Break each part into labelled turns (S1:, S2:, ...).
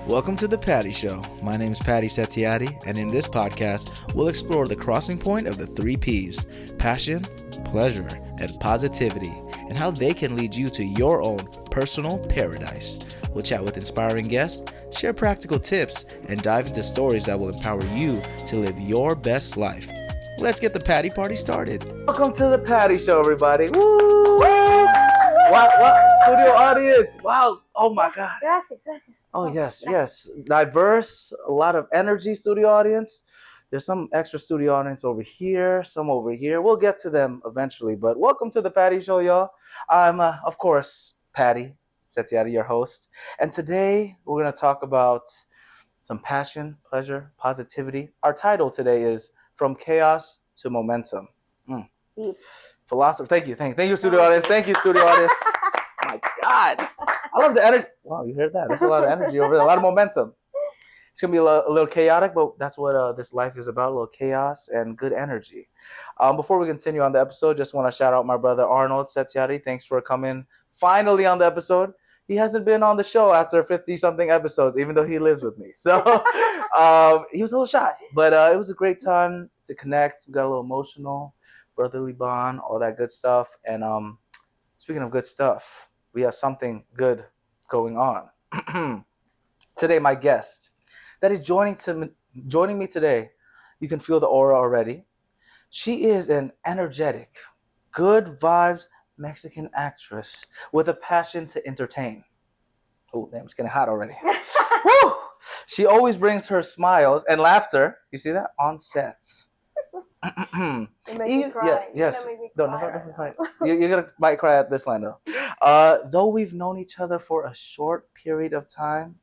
S1: Welcome to The Patty Show. My name is Patty Setiatti, and in this podcast, we'll explore the crossing point of the three P's: passion, pleasure, and positivity, and how they can lead you to your own personal paradise. We'll chat with inspiring guests, share practical tips, and dive into stories that will empower you to live your best life. Let's get the Patty Party started. Welcome to The Patty Show, everybody. Woo! Wow, studio audience. Wow. Oh my God.
S2: Gracias.
S1: Oh, yes. Diverse, a lot of energy studio audience. There's some extra studio audience over here, some over here. We'll get to them eventually, but welcome to The Patty Show, y'all. I'm, of course, Patty Setiatti, your host. And today, we're going to talk about some passion, pleasure, positivity. Our title today is From Chaos to Momentum.
S2: Deep.
S1: Philosopher. Thank you, studio audience. Thank you, studio audience. Oh my God. I love the energy. Wow, you heard that? There's a lot of energy over there, a lot of momentum. It's going to be a little chaotic, but that's what this life is about, a little chaos and good energy. Before we continue on the episode, just want to shout out my brother Arnold Setiatti. Thanks for coming finally on the episode. He hasn't been on the show after 50-something episodes, even though he lives with me. So he was a little shy, but it was a great time to connect. We got a little emotional, brotherly bond, all that good stuff. And speaking of good stuff, we have something good going on. Today, my guest that is joining me today, you can feel the aura already. She is an energetic, good vibes Mexican actress with a passion to entertain. Oh, damn, it's getting hot already. Woo! She always brings her smiles and laughter, you see that, on sets.
S2: You make me cry.
S1: Yes.
S2: Make me
S1: No,
S2: cry.
S1: You're gonna might cry at this line though. Though we've known each other for a short period of time,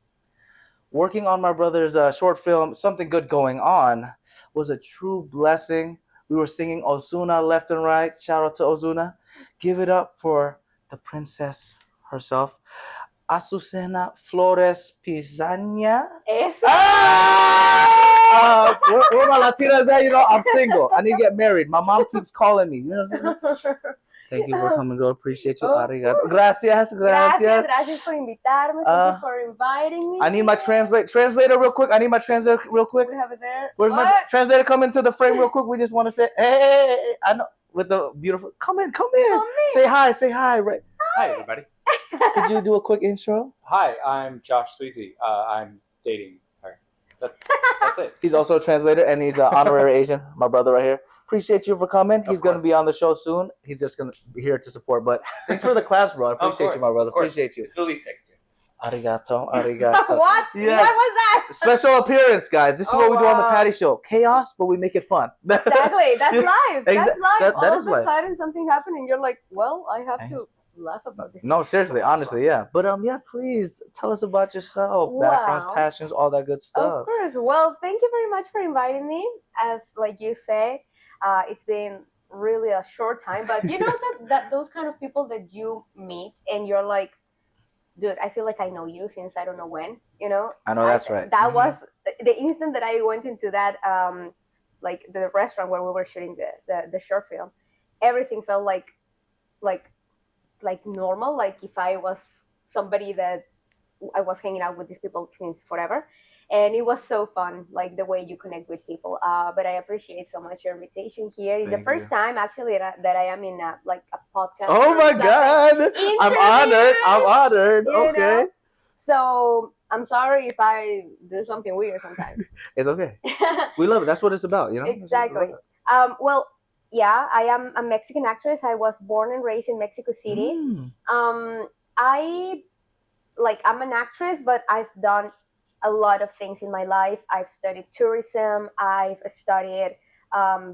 S1: working on my brother's short film, Something Good Going On, was a true blessing. We were singing Ozuna left and right. Shout out to Ozuna. Give it up for the princess herself, Azucena Pizaña.
S2: Eso.
S1: Where my Latinas at? You know, I'm single. I need to get married. My mom keeps calling me. You know what I'm saying? Thank you for coming, girl. Appreciate you. Arigato. Gracias.
S2: Gracias por invitarme. Thank you for inviting me.
S1: I need my translator real quick.
S2: We have it there.
S1: Where's my translator? Come into the frame real quick. We just want to say, hey. I know, with the beautiful. Come in. Say hi. Right.
S3: Hi, everybody.
S1: Could you do a quick intro?
S3: Hi, I'm Josh Sweezy. I'm dating her. That's it.
S1: He's also a translator, and he's an honorary Asian. My brother right here. Appreciate you for coming. He's going to be on the show soon. He's just going to be here to support. But thanks for the claps, bro. I appreciate you, my brother. Appreciate you.
S3: It's the least secretary.
S1: Arigato.
S2: What?
S1: Yes.
S2: What was that?
S1: Special appearance, guys. This is what we do on the Patty Show. Chaos, but we make it fun.
S2: Exactly. That's life. That's life.
S1: That
S2: All
S1: is
S2: of
S1: life.
S2: a sudden something happened and you're like, well, I have to laugh about this.
S1: No, seriously, honestly, yeah. But please tell us about yourself, backgrounds, passions, all that good stuff.
S2: Of course. Well, thank you very much for inviting me. As like you say, it's been really a short time, but you know that those kind of people that you meet and you're like, dude, I feel like I know you since I don't know when, you know?
S1: I know that's right.
S2: That was the instant that I went into that, like the restaurant where we were shooting the short film. Everything felt like normal, like if I was somebody that I was hanging out with these people since forever. And it was so fun, like the way you connect with people. But I appreciate so much your invitation here. It's the first time actually that I am in a podcast.
S1: Oh my God! I'm honored.
S2: You
S1: Okay.
S2: know? So I'm sorry if I do something weird sometimes.
S1: It's okay. We love it. That's what it's about, you know.
S2: Exactly. Well, yeah, I am a Mexican actress. I was born and raised in Mexico City. I'm an actress, but I've done a lot of things in my life. I've studied tourism. I've studied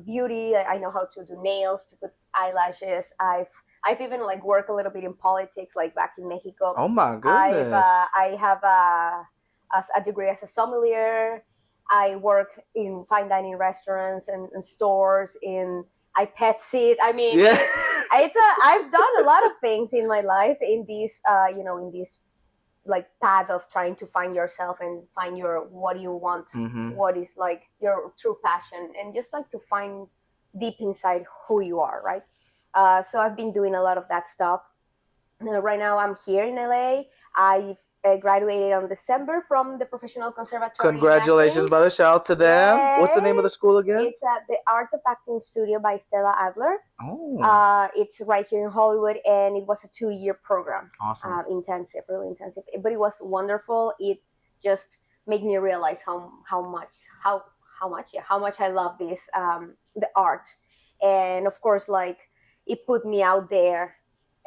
S2: beauty. I know how to do nails, to put eyelashes. I've even worked a little bit in politics, like back in Mexico.
S1: Oh my goodness.
S2: I have a degree as a sommelier. I work in fine dining restaurants and stores. I pet sit. I mean,
S1: yeah.
S2: I've done a lot of things in my life in this path of trying to find yourself and find what you want, what is your true passion, and just to find deep inside who you are, right? So I've been doing a lot of that stuff. Right now I'm here in LA. I've graduated on December from the Professional Conservatory.
S1: Congratulations, brother. Shout out to them. What's the name of the school again?
S2: It's at the Art of Acting Studio by Stella Adler.
S1: Oh,
S2: It's right here in Hollywood, and it was a 2-year program.
S1: awesome.
S2: Intensive, really intensive. But it was wonderful. It just made me realize how much I love this the art, and of course, like it put me out there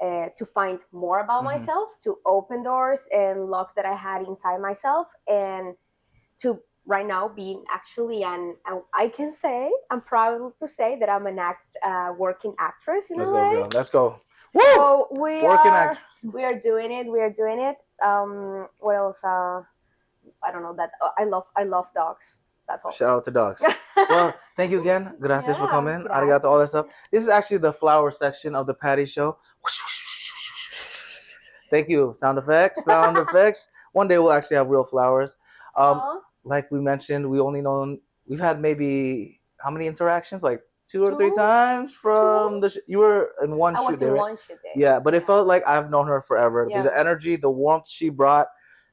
S2: to find more about
S1: Mhm.
S2: myself, to open doors and locks that I had inside myself, and to right now being actually I can say I'm proud to say that I'm an working actress in
S1: Let's
S2: a
S1: go,
S2: way.
S1: girl. Let's go. Woo!
S2: So
S1: Working act.
S2: we are doing it. We are doing it. What else? I don't know that. I love dogs. That's all.
S1: Shout out to dogs. Well, thank you again. Gracias for
S2: Yeah,
S1: coming.
S2: gracias.
S1: Arigato, all that stuff. This is actually the flower section of the Patty Show. Thank you. Sound effects. Sound effects. One day we'll actually have real flowers.
S2: Aw.
S1: Like we mentioned, we've had maybe how many interactions? Like two or three
S2: Two?
S1: times from the. You were in one
S2: I
S1: shoot
S2: was
S1: there,
S2: in
S1: right?
S2: one shoot day.
S1: Yeah, but it felt like I've known her forever.
S2: Yeah.
S1: The energy, the warmth she brought,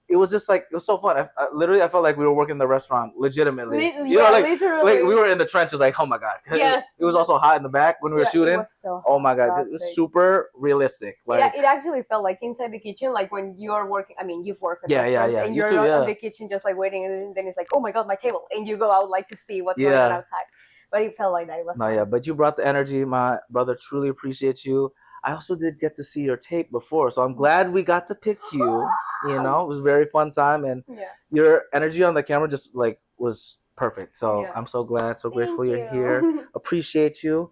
S1: it was just like it was so fun. Literally, I felt like we were working in the restaurant, legitimately. You know, like
S2: literally.
S1: we were in the trenches, like oh my god.
S2: Yes.
S1: It was also hot in the back when we were
S2: Yeah,
S1: shooting.
S2: It was so
S1: Oh my god,
S2: God's
S1: it was
S2: sake.
S1: super realistic. Like
S2: Yeah, it actually felt like inside the kitchen, like when you are working. I mean, you've worked at
S1: Yeah, yeah,
S2: restaurants,
S1: yeah.
S2: and
S1: You
S2: you're
S1: too, yeah.
S2: in the kitchen just like waiting, and then it's like, oh my god, my table, and you go out like to see what's going
S1: Yeah.
S2: on outside. But it felt like that. It was
S1: no,
S2: fun.
S1: yeah, but you brought the energy. My brother truly appreciates you. I also did get to see your tape before, so I'm glad we got to pick you. You know, it was a very fun time, and
S2: Yeah.
S1: your energy on the camera just like was perfect. So
S2: Yeah.
S1: I'm so glad, so grateful
S2: Thank
S1: you're
S2: you.
S1: here. Appreciate you.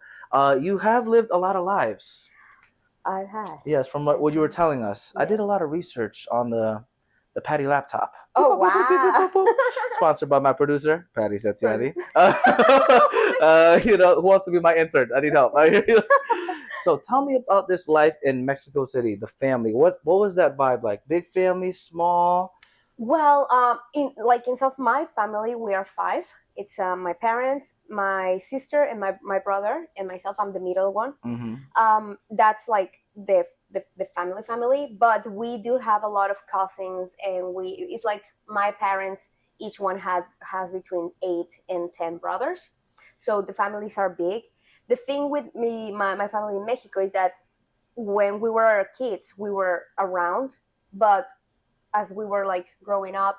S1: You have lived a lot of lives.
S2: I had.
S1: Yes, from what you were telling us. I did a
S2: Yes.
S1: lot of research on the Patty laptop.
S2: Oh wow.
S1: Sponsored by my producer, Patty Setiati. You know, who wants to be my intern? I need help. So tell me about this life in Mexico City, the family. What was that vibe like? Big family, small?
S2: Well, in South, my family, we are 5. It's my parents, my sister, and my brother, and myself. I'm the middle one.
S1: Mm-hmm.
S2: That's like the family, but we do have a lot of cousins, and it's like my parents, each one has between 8 and 10 brothers, so the families are big. The thing with me, my family in Mexico, is that when we were kids, we were around, but as we were like growing up,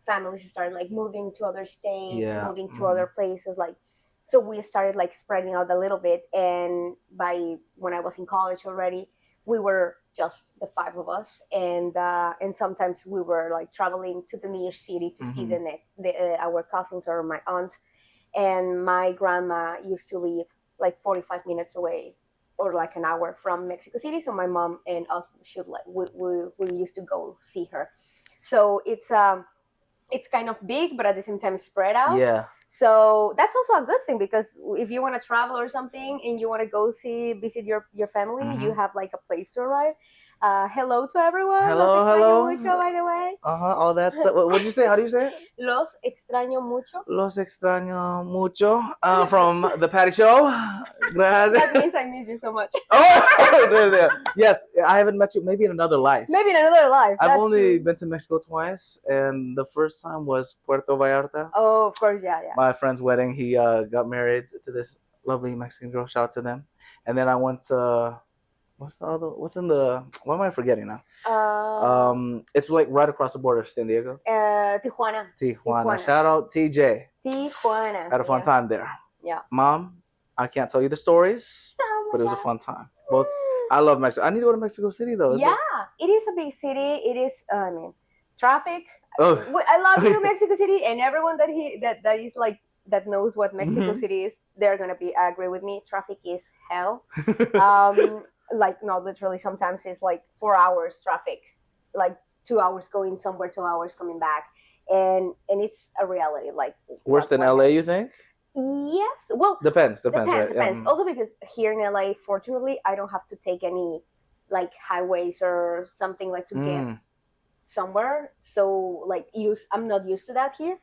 S2: families started like moving to other states,
S1: Yeah.
S2: moving to
S1: Mhm.
S2: other places, like, so we started like spreading out a little bit. And by when I was in college already, we were just the 5 of us, and sometimes we were like traveling to the near city to see our cousins or my aunt. And my grandma used to live like 45 minutes away, or like an hour from Mexico City, so my mom and us should like we used to go see her. So it's kind of big, but at the same time spread out.
S1: Yeah.
S2: So that's also a good thing, because if you want to travel or something and you want to go visit your family, you have like a place to arrive. Hello to everyone.
S1: Hello,
S2: Los extraño
S1: hello.
S2: mucho, by the way.
S1: All that stuff. What did you say? How do you say it?
S2: Los extraño mucho.
S1: Los extraño mucho. From the Patty Show.
S2: That
S1: Gracias.
S2: means I miss you so much.
S1: Oh, there. Yes, I haven't met you. Maybe in another life.
S2: Maybe in another life.
S1: I've
S2: That's
S1: only
S2: true.
S1: been to Mexico twice, and the first time was Puerto Vallarta.
S2: Oh, of course, yeah.
S1: My friend's wedding. He got married to this lovely Mexican girl. Shout out to them. And then I went to what am I forgetting now? It's like right across the border, San Diego.
S2: Tijuana.
S1: Tijuana. Shout out TJ.
S2: Tijuana.
S1: Had a fun time there.
S2: Yeah.
S1: Mom, I can't tell you the stories, but it was a fun time. Both. I love Mexico. I need to go to Mexico City though.
S2: Yeah, it is a big city. It is. Traffic.
S1: Oh.
S2: I love you, Mexico City, and everyone that is like that knows what Mexico
S1: Mhm.
S2: City is. They're gonna agree with me. Traffic is hell. Like, no, literally, sometimes it's like 4 hours traffic, like 2 hours going somewhere, 2 hours coming back, and it's a reality. Like
S1: Worse than LA, you think?
S2: Yes. Well,
S1: Depends, right?
S2: depends.
S1: Yeah.
S2: Also, because here in LA, fortunately, I don't have to take any like highways or something like to get somewhere. So like I'm not used to that here.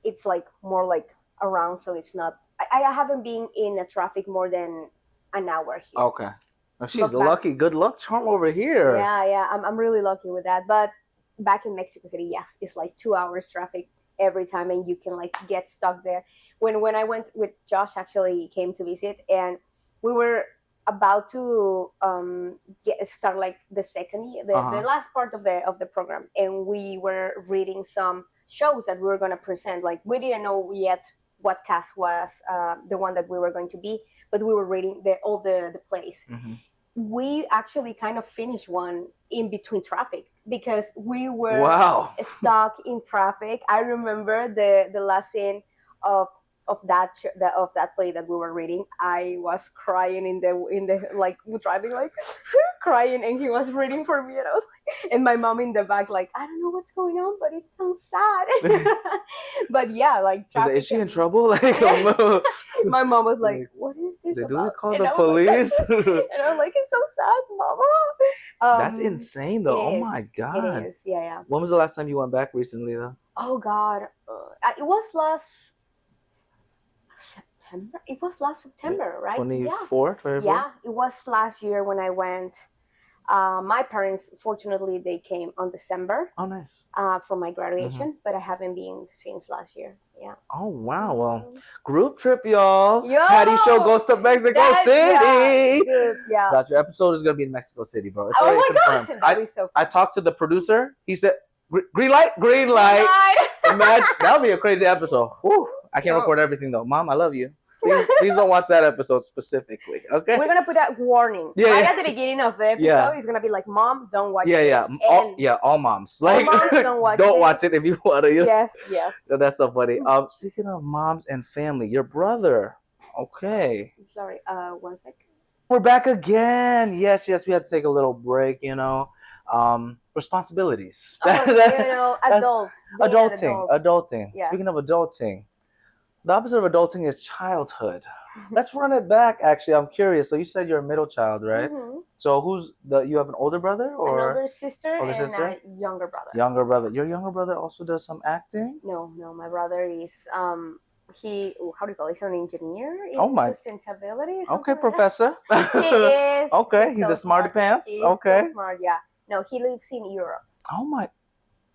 S2: It's like more like around, so it's not. I haven't been in a traffic more than an hour here.
S1: Okay. Well, she's
S2: Look back.
S1: lucky. Good luck charm over here.
S2: Yeah, I'm really lucky with that. But back in Mexico City, yes, it's like 2 hours traffic every time, and you can like get stuck there. When I went with Josh, actually he came to visit, and we were about to start like the the last part of the program, and we were reading some shows that we were going to present. Like we didn't know yet what cast was the one that we were going to be, but we were reading all the plays.
S1: Mm-hmm.
S2: We actually kind of finished one in between traffic because we were
S1: Wow.
S2: stuck in traffic. I remember the last scene of that play that we were reading. I was crying in the like driving like crying, and he was reading for me, and I was like, and my mom in the back like, I don't know what's going on, but it sounds sad. But yeah, like
S1: Like, is she in trouble? Like,
S2: my mom was like, what is this
S1: do we
S2: about?
S1: call
S2: And
S1: the
S2: I was like-
S1: police?
S2: and I'm like, it's so sad, mama.
S1: That's insane, though. Oh my god.
S2: It is. Yeah.
S1: When was the last time you went back recently, though?
S2: Oh god, it was last September. It was last September, right?
S1: 24, 24?
S2: Yeah, it was last year when I went. My parents, fortunately, they came on December
S1: Oh, nice.
S2: for my graduation, but I haven't been since last year. Yeah.
S1: Oh, wow. Well, group trip, y'all.
S2: Yo!
S1: Patty Show goes to Mexico City.
S2: Yeah, dude, yeah.
S1: That your episode is going to be in Mexico City, bro. It's
S2: Oh
S1: already
S2: my
S1: confirmed.
S2: god, that'd be so fun.
S1: I talked to the producer. He said, green light, green light. Imagine, that would be a crazy episode. Whew. I can't record everything, though. Mom, I love you. Please don't watch that episode specifically, okay?
S2: We're gonna put that warning right at the beginning of the episode.
S1: Yeah.
S2: It's gonna be like, "Mom, don't watch
S1: Yeah.
S2: this."
S1: All moms. Like,
S2: moms don't watch
S1: don't
S2: it.
S1: watch it if you want to.
S2: Yes.
S1: That's so funny. Speaking of moms and family, your brother. Okay.
S2: Sorry. 1 second.
S1: We're back again. Yes. We had to take a little break. Responsibilities.
S2: Adult. Being an adult.
S1: Adulting.
S2: Yes.
S1: Speaking of adulting, the opposite of adulting is childhood. Let's run it back. Actually, I'm curious. So you said you're a middle child, right?
S2: Mm-hmm.
S1: So you have an older brother or
S2: an older sister
S1: older
S2: and
S1: sister?
S2: a younger brother.
S1: Younger brother. Your younger brother also does some acting?
S2: No. My brother is he, how do you call it? He's an engineer in sustainability.
S1: Okay,
S2: Like
S1: professor.
S2: he is.
S1: Okay, he's
S2: so
S1: a smarty
S2: smart.
S1: pants.
S2: He's
S1: Okay.
S2: so smart. Yeah. No, he lives in Europe.
S1: Oh my!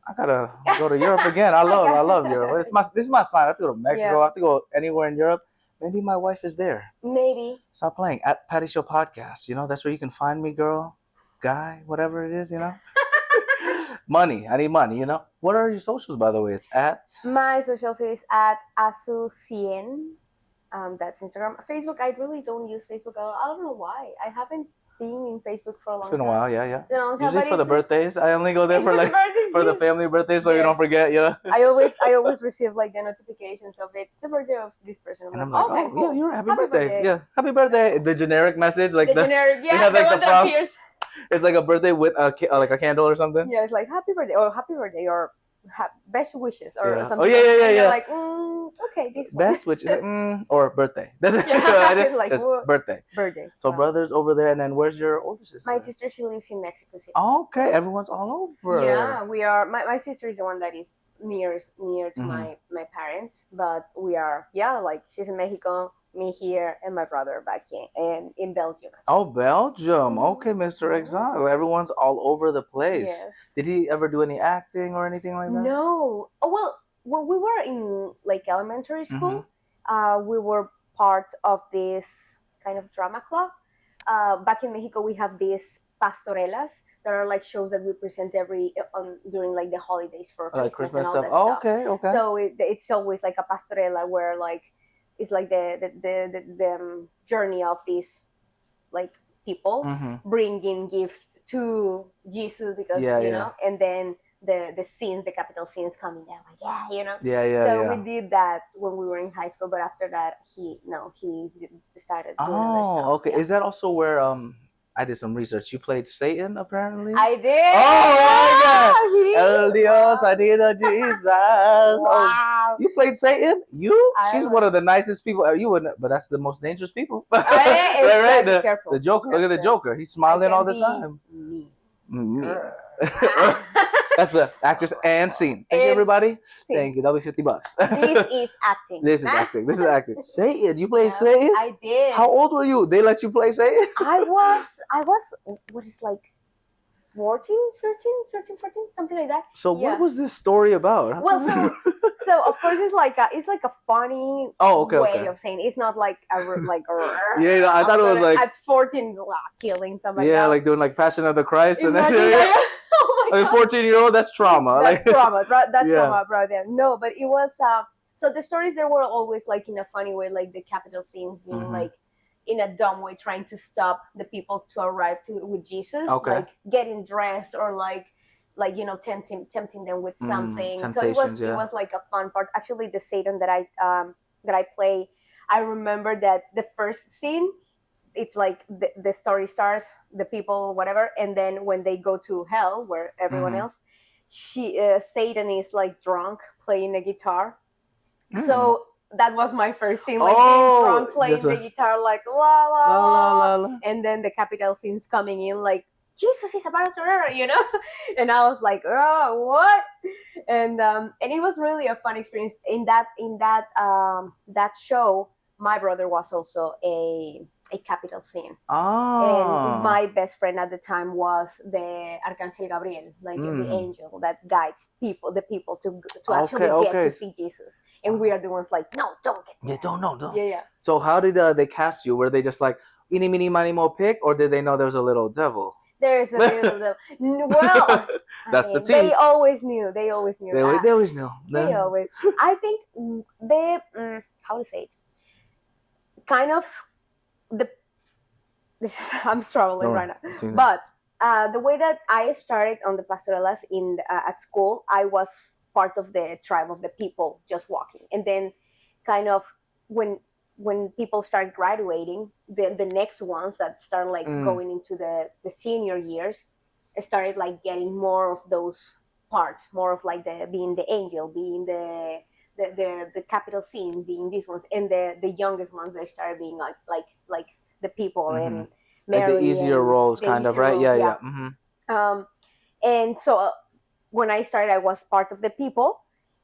S1: I gotta go to Europe again. I love Europe. This is my sign. I have to go to Mexico.
S2: Yeah.
S1: I have to go anywhere in Europe. Maybe my wife is there.
S2: Maybe.
S1: Stop playing at Patty Show Podcast. That's where you can find me, girl, guy, whatever it is. Money. I need money. What are your socials, by the way? It's at
S2: My socials is at Azucena. That's Instagram. Facebook, I really don't use Facebook. I don't know why. I haven't been in Facebook for a long time.
S1: It's been a while. Yeah.
S2: It's been a long time,
S1: Usually
S2: but
S1: for the
S2: it's-
S1: birthdays. I only go there for the family birthday, so you don't forget. Yeah.
S2: I always receive like the notifications of it's the birthday of this person.
S1: And I'm like,
S2: okay, cool.
S1: you're happy
S2: Happy
S1: birthday.
S2: birthday.
S1: Yeah, happy birthday. The generic message, like
S2: The generic,
S1: they have,
S2: the
S1: like,
S2: one
S1: the
S2: that
S1: prompt.
S2: appears.
S1: It's like a birthday with like a candle or something.
S2: Yeah, it's like happy birthday or best wishes or
S1: Yeah.
S2: something.
S1: Oh, yeah.
S2: And you're like, okay, this one.
S1: Best, which is or birthday.
S2: Yeah, like,
S1: It's
S2: whoa.
S1: birthday.
S2: Birthday.
S1: So
S2: Wow.
S1: brothers over there, and then where's your older sister?
S2: My sister, she lives in Mexico City.
S1: Okay, everyone's all over.
S2: Yeah, we are. My sister is the one that is near to
S1: Mhm.
S2: my parents, but we are like she's in Mexico, me here, and my brother back in Belgium.
S1: Oh, Belgium.
S2: Mhm.
S1: Okay, Mr. Exotic. Everyone's all over the place.
S2: Yes.
S1: Did he ever do any acting or anything like that?
S2: No. Oh well, when we were in like elementary school,
S1: Mm-hmm.
S2: we were part of this kind of drama club. Back in Mexico, we have these pastorelas that are like shows that we present during like the holidays for
S1: Like
S2: Christmas
S1: Christmas
S2: and all
S1: stuff.
S2: that
S1: Oh,
S2: stuff.
S1: okay.
S2: So it's always like a pastorela where like it's like the journey of these like people
S1: Mm-hmm.
S2: bringing gifts to Jesus because
S1: Yeah,
S2: you
S1: yeah.
S2: know, and then the scenes, the capital scenes coming down like
S1: Yeah,
S2: so
S1: yeah.
S2: we did that when we were in high school, but after that he started doing other stuff.
S1: Oh, okay.
S2: Yeah.
S1: Is that also where I did some research? You played Satan, apparently.
S2: I did.
S1: Oh my God.
S2: He-
S1: El Dios, I need a Jesus. Oh,
S2: Wow.
S1: you played Satan? You?
S2: I
S1: She's
S2: was-
S1: one of the nicest people. You wouldn't, but that's the most dangerous people.
S2: Be
S1: right.
S2: careful.
S1: The Joker. Look at the Joker. He's smiling all the time.
S2: Me.
S1: Me. That's the actress and scene. Thank you,
S2: And
S1: everybody.
S2: scene.
S1: Thank you. That'll be $50.
S2: This is acting.
S1: This is acting. This is acting. Satan. You played
S2: Yeah,
S1: Satan?
S2: I did.
S1: How old were you? They let you play Satan?
S2: I was what is like 14, 14, something like that.
S1: So
S2: Yeah.
S1: what was this story about?
S2: Well, so of course it's like a funny
S1: Oh, okay,
S2: way
S1: okay.
S2: of saying it. It's not like
S1: Yeah, no, I thought it was like
S2: at 14 killing somebody
S1: yeah,
S2: else.
S1: like doing like Passion of the Christ, and then
S2: Imagine that. Oh my
S1: I mean,
S2: God.
S1: 14-year-old, that's trauma.
S2: That's
S1: like
S2: trauma, bro. That's
S1: Yeah.
S2: trauma, bro. There. No, but it was. So the stories there were always like in a funny way, like the capital scenes being
S1: Mhm.
S2: like in a dumb way, trying to stop the people to arrive with Jesus,
S1: Okay.
S2: like getting dressed or like tempting them with something. So it
S1: temptations,
S2: was
S1: yeah.
S2: it was like a fun part. Actually, the Satan that I play, I remember that the first scene, it's like the story starts, the people whatever, and then when they go to hell where everyone
S1: Mhm.
S2: else, Satan is like drunk playing a guitar.
S1: Mm.
S2: So that was my first scene, like
S1: Oh,
S2: being drunk playing
S1: just
S2: the guitar, like la la
S1: La, la,
S2: la,
S1: la, la.
S2: and then the capital scenes coming in, like Jesus is about to murder, and I was like, oh, what? And it was really a fun experience. In that show, my brother was also a capital scene.
S1: Oh.
S2: And my best friend at the time was the Archangel Gabriel, like the angel that guides the people to actually get to see Jesus. And we are the ones like, no, don't get there.
S1: Yeah, don't.
S2: Yeah.
S1: So how did they cast you? Were they just like, eeny, meeny, miny, mo, pick, or did they know there was a little devil?
S2: There's a little well,
S1: That's the
S2: they
S1: tea.
S2: always knew. They always knew.
S1: They always knew.
S2: They always. I think they how to say it. Kind of the. This is, I'm struggling right now, but the way that I started on the pastoralas at school, I was part of the tribe of the people just walking, and then kind of when people start graduating, the next ones that start like going into the senior years, started like getting more of those parts, more of like being the angel, being the capital scenes, being these ones, and the youngest ones, they started being like the people and Mary,
S1: like the easier roles, kind of, right?
S2: Roles,
S1: Yeah.
S2: And so when I started, I was part of the people,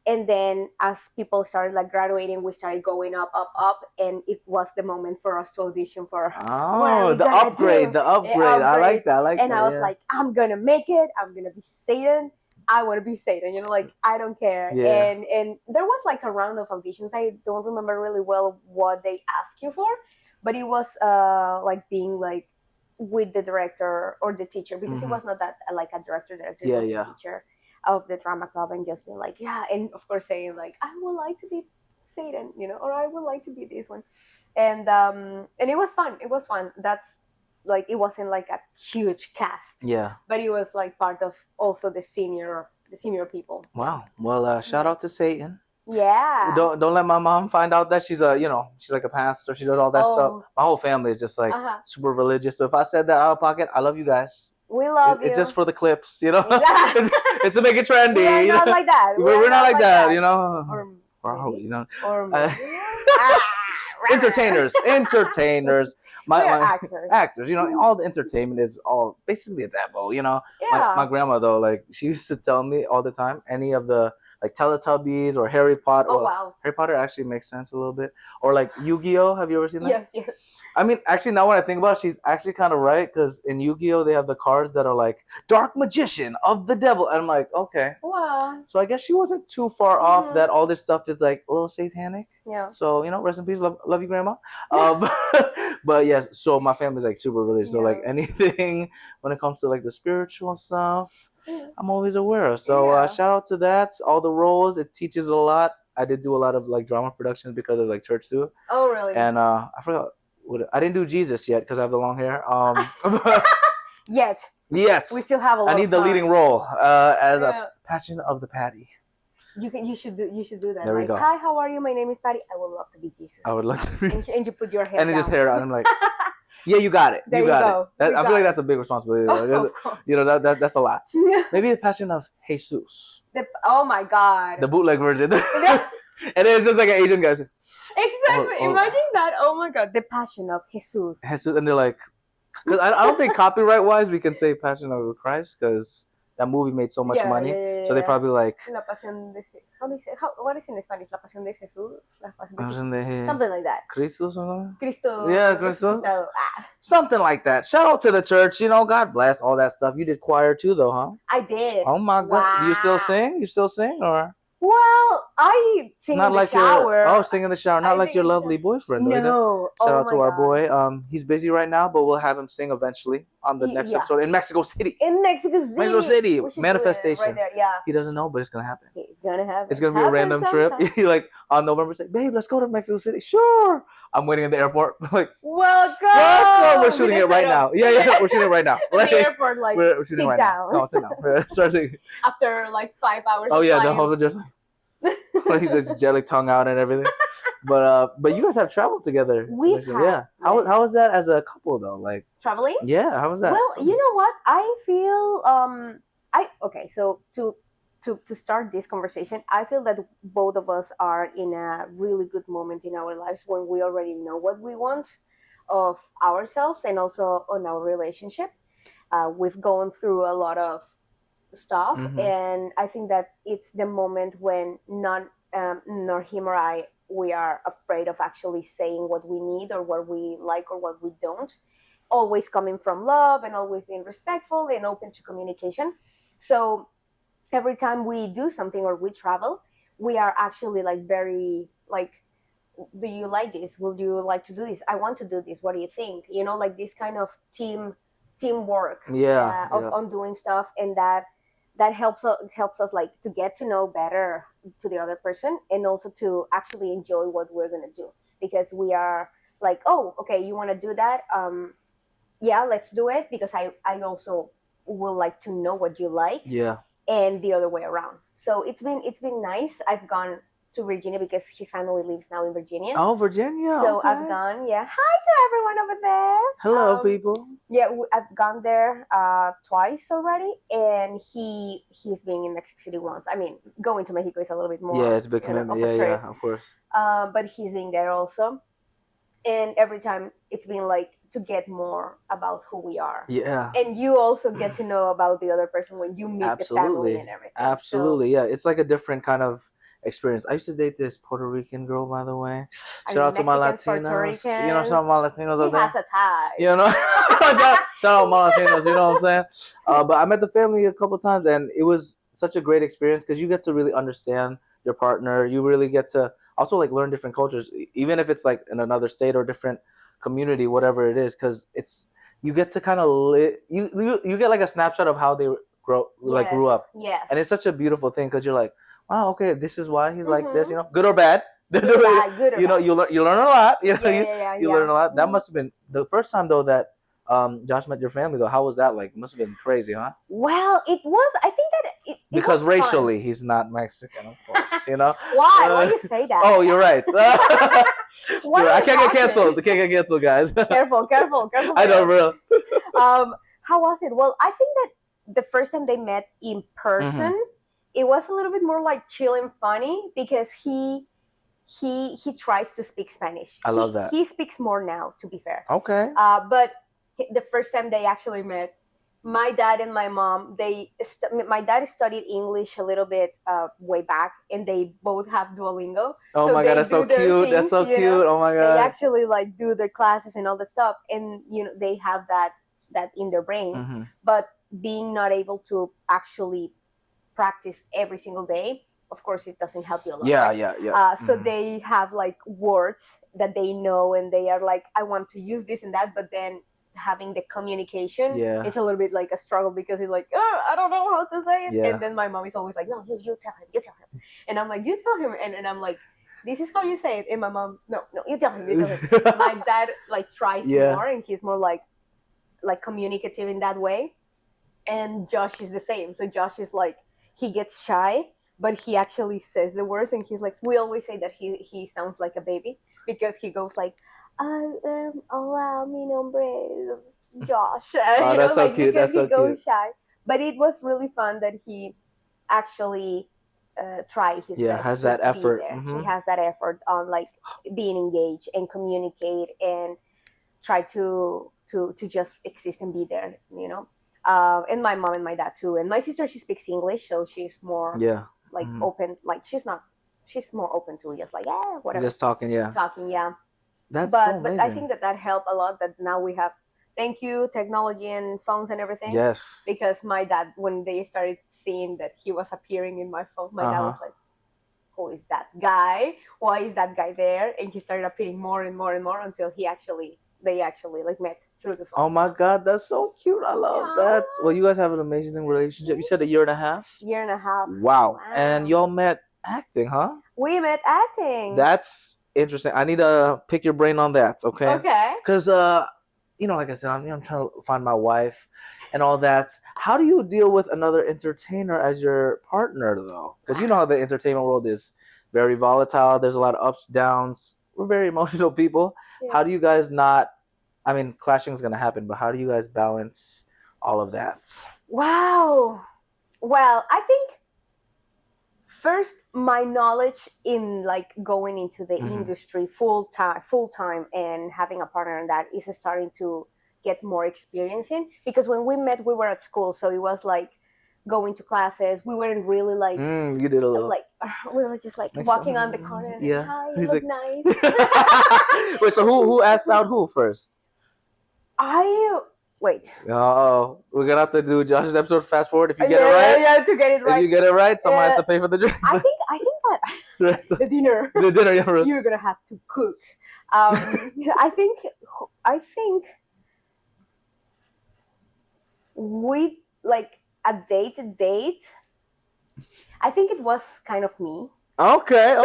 S2: and then as people started like graduating, we started going up, and it was the moment for us to audition for.
S1: The upgrade. I like that.
S2: And I was like, I'm gonna make it. I'm gonna be Satan. I want to be Satan. Like I don't care.
S1: Yeah.
S2: And there was like a round of auditions. I don't remember really well what they asked you for, but it was like being like with the director or the teacher, because it was not that like a director.
S1: Yeah,
S2: it was the teacher of the drama club, and just being like, yeah, and of course saying like, I would like to be Satan, or I would like to be this one, and it was fun. It was fun. That's like, it wasn't like a huge cast.
S1: Yeah.
S2: But it was like part of also the senior people.
S1: Wow. Well, shout out to Satan.
S2: Yeah.
S1: Don't let my mom find out that she's she's like a pastor. She does all that stuff. My whole family is just like super religious. So if I said that out of pocket, I love you guys.
S2: We love you.
S1: It's just for the clips,
S2: Exactly.
S1: It's to make it trendy.
S2: We're not like that.
S1: We're not like that, Entertainers. Actors. All the entertainment is all basically a devil.
S2: Yeah.
S1: My grandma though, like she used to tell me all the time, any of the like Teletubbies or Harry Potter.
S2: Oh wow.
S1: Harry Potter actually makes sense a little bit. Or like Yu-Gi-Oh. Have you ever seen that?
S2: Yes.
S1: I mean, actually, now when I think about it, she's actually kind of right, because in Yu-Gi-Oh, they have the cards that are like Dark Magician of the Devil. And I'm like, okay.
S2: Wow.
S1: So I guess she wasn't too far off that all this stuff is like a little satanic.
S2: Yeah.
S1: So, rest in peace. Love you, Grandma. But yes, so my family's like super religious. So like anything when it comes to like the spiritual stuff, I'm always aware of. So shout out to that. All the roles, it teaches a lot. I did do a lot of like drama productions because of like church too.
S2: Oh, really?
S1: And I forgot. I didn't do Jesus yet because I have the long hair.
S2: Yet. We still have a lot.
S1: I need the leading role as a Passion of the Patty.
S2: You should do that.
S1: There we go.
S2: Hi, how are you? My name is Patty. I would love to be Jesus.
S1: I would love to be.
S2: And you put your hair
S1: and
S2: down.
S1: just hair down. I'm like, yeah, you got it.
S2: There you go.
S1: I feel like that's a big responsibility. That's a lot. Maybe the Passion of Jesus.
S2: Oh my God.
S1: The bootleg version. And it's just like an Asian guy.
S2: Exactly. Imagine that. Oh my God. The Passion of Jesus.
S1: And they're like, because I don't think copyright wise we can say Passion of Christ, because that movie made so much money. So they probably like,
S2: La Pasión de how do you say, what is in Spanish? La Pasión de Jesús? La Pasión de Jesús?
S1: Passion de
S2: Something like that.
S1: Christos or something?
S2: Cristo.
S1: Yeah, Cristo.
S2: resucitado.
S1: Something like that. Shout out to the church. You know, God bless all that stuff. You did choir too, though, huh?
S2: I did.
S1: Oh my God. You still
S2: Wow.
S1: sing? You still sing, or
S2: Well, I sing
S1: not
S2: in the
S1: like
S2: shower.
S1: sing in the shower, not
S2: I
S1: like
S2: sing
S1: your
S2: in the
S1: lovely boyfriend, though.
S2: No.
S1: Shout
S2: Oh
S1: out to
S2: my
S1: our
S2: God.
S1: boy. He's busy right now, but we'll have him sing eventually on the next
S2: Yeah.
S1: episode in Mexico City.
S2: In Mexico City.
S1: Mexico City.
S2: We should do it
S1: Manifestation.
S2: right there. Yeah.
S1: He doesn't know, but it's gonna happen.
S2: It's gonna happen.
S1: It's gonna be a random trip. Like on November, say, babe, let's go to Mexico City. Sure. I'm waiting in the airport. Like,
S2: Welcome.
S1: we're shooting it right now. Yeah, we're shooting it right now.
S2: At the airport, like,
S1: we're shooting
S2: sit
S1: right
S2: down.
S1: now. No, sit down. Start singing.
S2: After like 5 hours.
S1: Oh
S2: of
S1: yeah, the
S2: flying.
S1: whole just like he's just jelly tongue out and everything. But you guys have traveled together.
S2: We've
S1: Yeah.
S2: had,
S1: How was that as a couple though? Like,
S2: traveling.
S1: yeah, how was that?
S2: Well, you know what? I feel so to start this conversation, I feel that both of us are in a really good moment in our lives when we already know what we want of ourselves and also on our relationship. We've gone through a lot of stuff,
S1: Mhm.
S2: and I think that it's the moment when nor him or I, we are afraid of actually saying what we need or what we like or what we don't, always coming from love and always being respectful and open to communication. So every time we do something or we travel, we are actually like very like, do you like this? Would you like to do this? I want to do this. What do you think? You know, like this kind of teamwork.
S1: Yeah,
S2: On doing stuff, and that helps us like to get to know better to the other person, and also to actually enjoy what we're gonna do, because we are like, oh, okay, you want to do that? Yeah, let's do it, because I also would like to know what you like,
S1: yeah.
S2: and the other way around. So it's been nice. I've gone to Virginia because his family lives now in Virginia.
S1: Oh, Virginia.
S2: So
S1: okay.
S2: I've gone. Yeah, hi to everyone over there.
S1: Hello, people.
S2: Yeah, I've gone there twice already, and he's been in Mexico City once. I mean, going to Mexico is a little bit more.
S1: Yeah, it's a big commitment.
S2: Of a trip.
S1: Yeah, of course.
S2: But he's been there also, and every time it's been like to get more about who we are.
S1: Yeah.
S2: And you also get to know about the other person when you meet the family and everything.
S1: Absolutely, yeah. It's like a different kind of experience. I used to date this Puerto Rican girl, by the way. Shout out to my Latinos. You know, some of my Latinos out there.
S2: He has a tie.
S1: You know, shout out my Latinos. You know what I'm saying? But I met the family a couple times, and it was such a great experience because you get to really understand your partner. You really get to also like learn different cultures, even if it's like in another state or different community, whatever it is, because it's you get to kind of you get like a snapshot of how they grew up.
S2: Yes.
S1: And it's such a beautiful thing because you're like, wow, okay, this is why he's like this, you know, good or bad.
S2: Good or
S1: you know,
S2: bad.
S1: you learn a lot. You know, you
S2: Yeah.
S1: learn a lot. That must have been the first time though that Josh met your family though. How was that like? Must have been crazy, huh?
S2: Well, it was. I think that it
S1: Because
S2: was
S1: racially
S2: fun.
S1: he's not Mexican, of course. You know.
S2: Why? Why do you say that?
S1: Oh, you're right.
S2: What
S1: I can't get
S2: happened?
S1: canceled. I can't get canceled, guys.
S2: Careful.
S1: I know, bro.
S2: How was it? Well, I think that the first time they met in person, it was a little bit more like chill and funny because he tries to speak Spanish.
S1: I love that.
S2: He speaks more now, to be fair.
S1: Okay.
S2: But the first time they actually met, my dad and my mom, my dad studied English a little bit way back, and they both have Duolingo.
S1: Oh
S2: So
S1: my
S2: they
S1: god, that's so
S2: do their
S1: cute. That's so
S2: things,
S1: cute.
S2: you know?
S1: Oh my
S2: They
S1: god.
S2: actually like do their classes and all the stuff, and you know they have that in their brains.
S1: Mhm.
S2: But being not able to actually practice every single day, of course, it doesn't help you a lot.
S1: Yeah,
S2: right?
S1: yeah.
S2: So they have like words that they know, and they are like, I want to use this and that, but then having the communication is a little bit like a struggle because he's like, oh, I don't know how to say it.
S1: Yeah.
S2: And then my mom is always like, no, you tell him. And I'm like, you tell him. And I'm like, this is how you say it. And my mom, no, you tell him. My dad like tries more, and he's more like communicative in that way. And Josh is the same. So Josh is like, he gets shy, but he actually says the words, and he's like, we always say that he sounds like a baby because he goes like, hola, mi nombre es Josh.
S1: Oh, that's so cute. That's so
S2: he goes
S1: cute.
S2: shy. But it was really fun that he actually tried his best.
S1: Has
S2: to
S1: that
S2: be
S1: effort.
S2: there.
S1: Mhm.
S2: He has that effort on like being engaged and communicate and try to just exist and be there, you know. And my mom and my dad too. And my sister, she speaks English, so she's more like
S1: Mhm.
S2: open. Like she's more open to just like whatever
S1: Just talking, yeah.
S2: talking. Yeah.
S1: That's
S2: but
S1: so amazing.
S2: I think that helped a lot. That now we have, thank you, technology and phones and everything.
S1: Yes.
S2: Because my dad, when they started seeing that he was appearing in my phone, my dad was like, who is that guy? Why is that guy there? And he started appearing more and more and more until they actually like met through the phone.
S1: Oh my God, that's so cute. I love that. Well, you guys have an amazing relationship. You said a year and a half?
S2: Year and a half.
S1: Wow. And y'all met acting, huh?
S2: We met acting.
S1: That's interesting. I need to pick your brain on that, okay?
S2: Okay.
S1: Because, like I said, I'm trying to find my wife and all that. How do you deal with another entertainer as your partner, though? Because you know how the entertainment world is very volatile. There's a lot of ups, downs. We're very emotional people.
S2: Yeah.
S1: How do you guys not, I mean, clashing is going to happen, but how do you guys balance all of that?
S2: Wow. Well, I think first my knowledge in like going into the industry full time and having a partner in that is starting to get more experience in, because when we met we were at school, so it was like going to classes. We weren't really like
S1: You did a little
S2: like we were just like walking on the corner and
S1: yeah.
S2: hi,
S1: He's
S2: you look
S1: like-
S2: nice.
S1: Wait, so who asked out who first?
S2: Wait.
S1: Oh, we're gonna have to do Josh's episode fast forward if you get
S2: yeah,
S1: it right.
S2: Yeah, to get it right.
S1: If you get it right, someone has to pay for the drink.
S2: I think that the dinner.
S1: The dinner, yeah, really.
S2: You're gonna have to cook. I think we like a date. I think it was kind of me.
S1: Okay.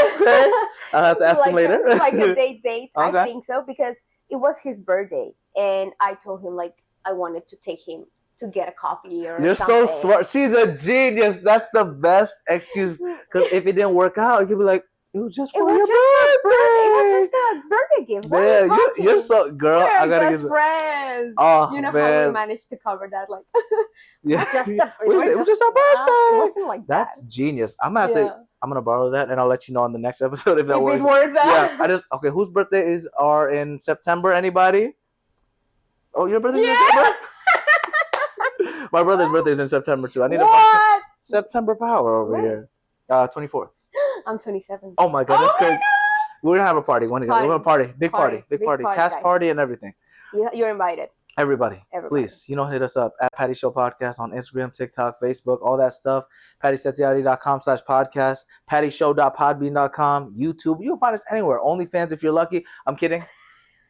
S1: I'll have to ask him later.
S2: Like a date.
S1: Okay.
S2: I think so, because it was his birthday, and I told him like I wanted to take him to get a coffee or
S1: You're
S2: something.
S1: so smart. She's a genius. That's the best excuse. Because if it didn't work out, you could be like, it was just for your birthday.
S2: It was just a birthday gift.
S1: Man, you're so girl.
S2: We're
S1: I gotta
S2: just
S1: get.
S2: friends.
S1: Oh
S2: You know
S1: man.
S2: how we managed to cover that? Like,
S1: Yeah.
S2: it
S1: was just a
S2: It
S1: birthday.
S2: wasn't like
S1: That's
S2: that.
S1: genius. I'm gonna borrow that and I'll let you know on the next episode if that
S2: If
S1: works.
S2: it works out.
S1: Yeah. Okay. Whose birthday are in September? Anybody? Oh, your birthday's in
S2: Yeah.
S1: September. My brother's birthday is in September too. I need to find
S2: What?
S1: September power over
S2: When?
S1: here. 24th.
S2: I'm 27.
S1: Oh my God, that's crazy. We're gonna have a party. We're gonna party. Big
S2: Party.
S1: Big
S2: Big
S1: party.
S2: party,
S1: Cast
S2: guys.
S1: party and everything.
S2: You're invited.
S1: Everybody, please, hit us up at Patty Show Podcast on Instagram, TikTok, Facebook, all that stuff. PattySetiati.com/podcast, PattyShow.podbean.com, YouTube. You'll find us anywhere. OnlyFans if you're lucky. I'm kidding.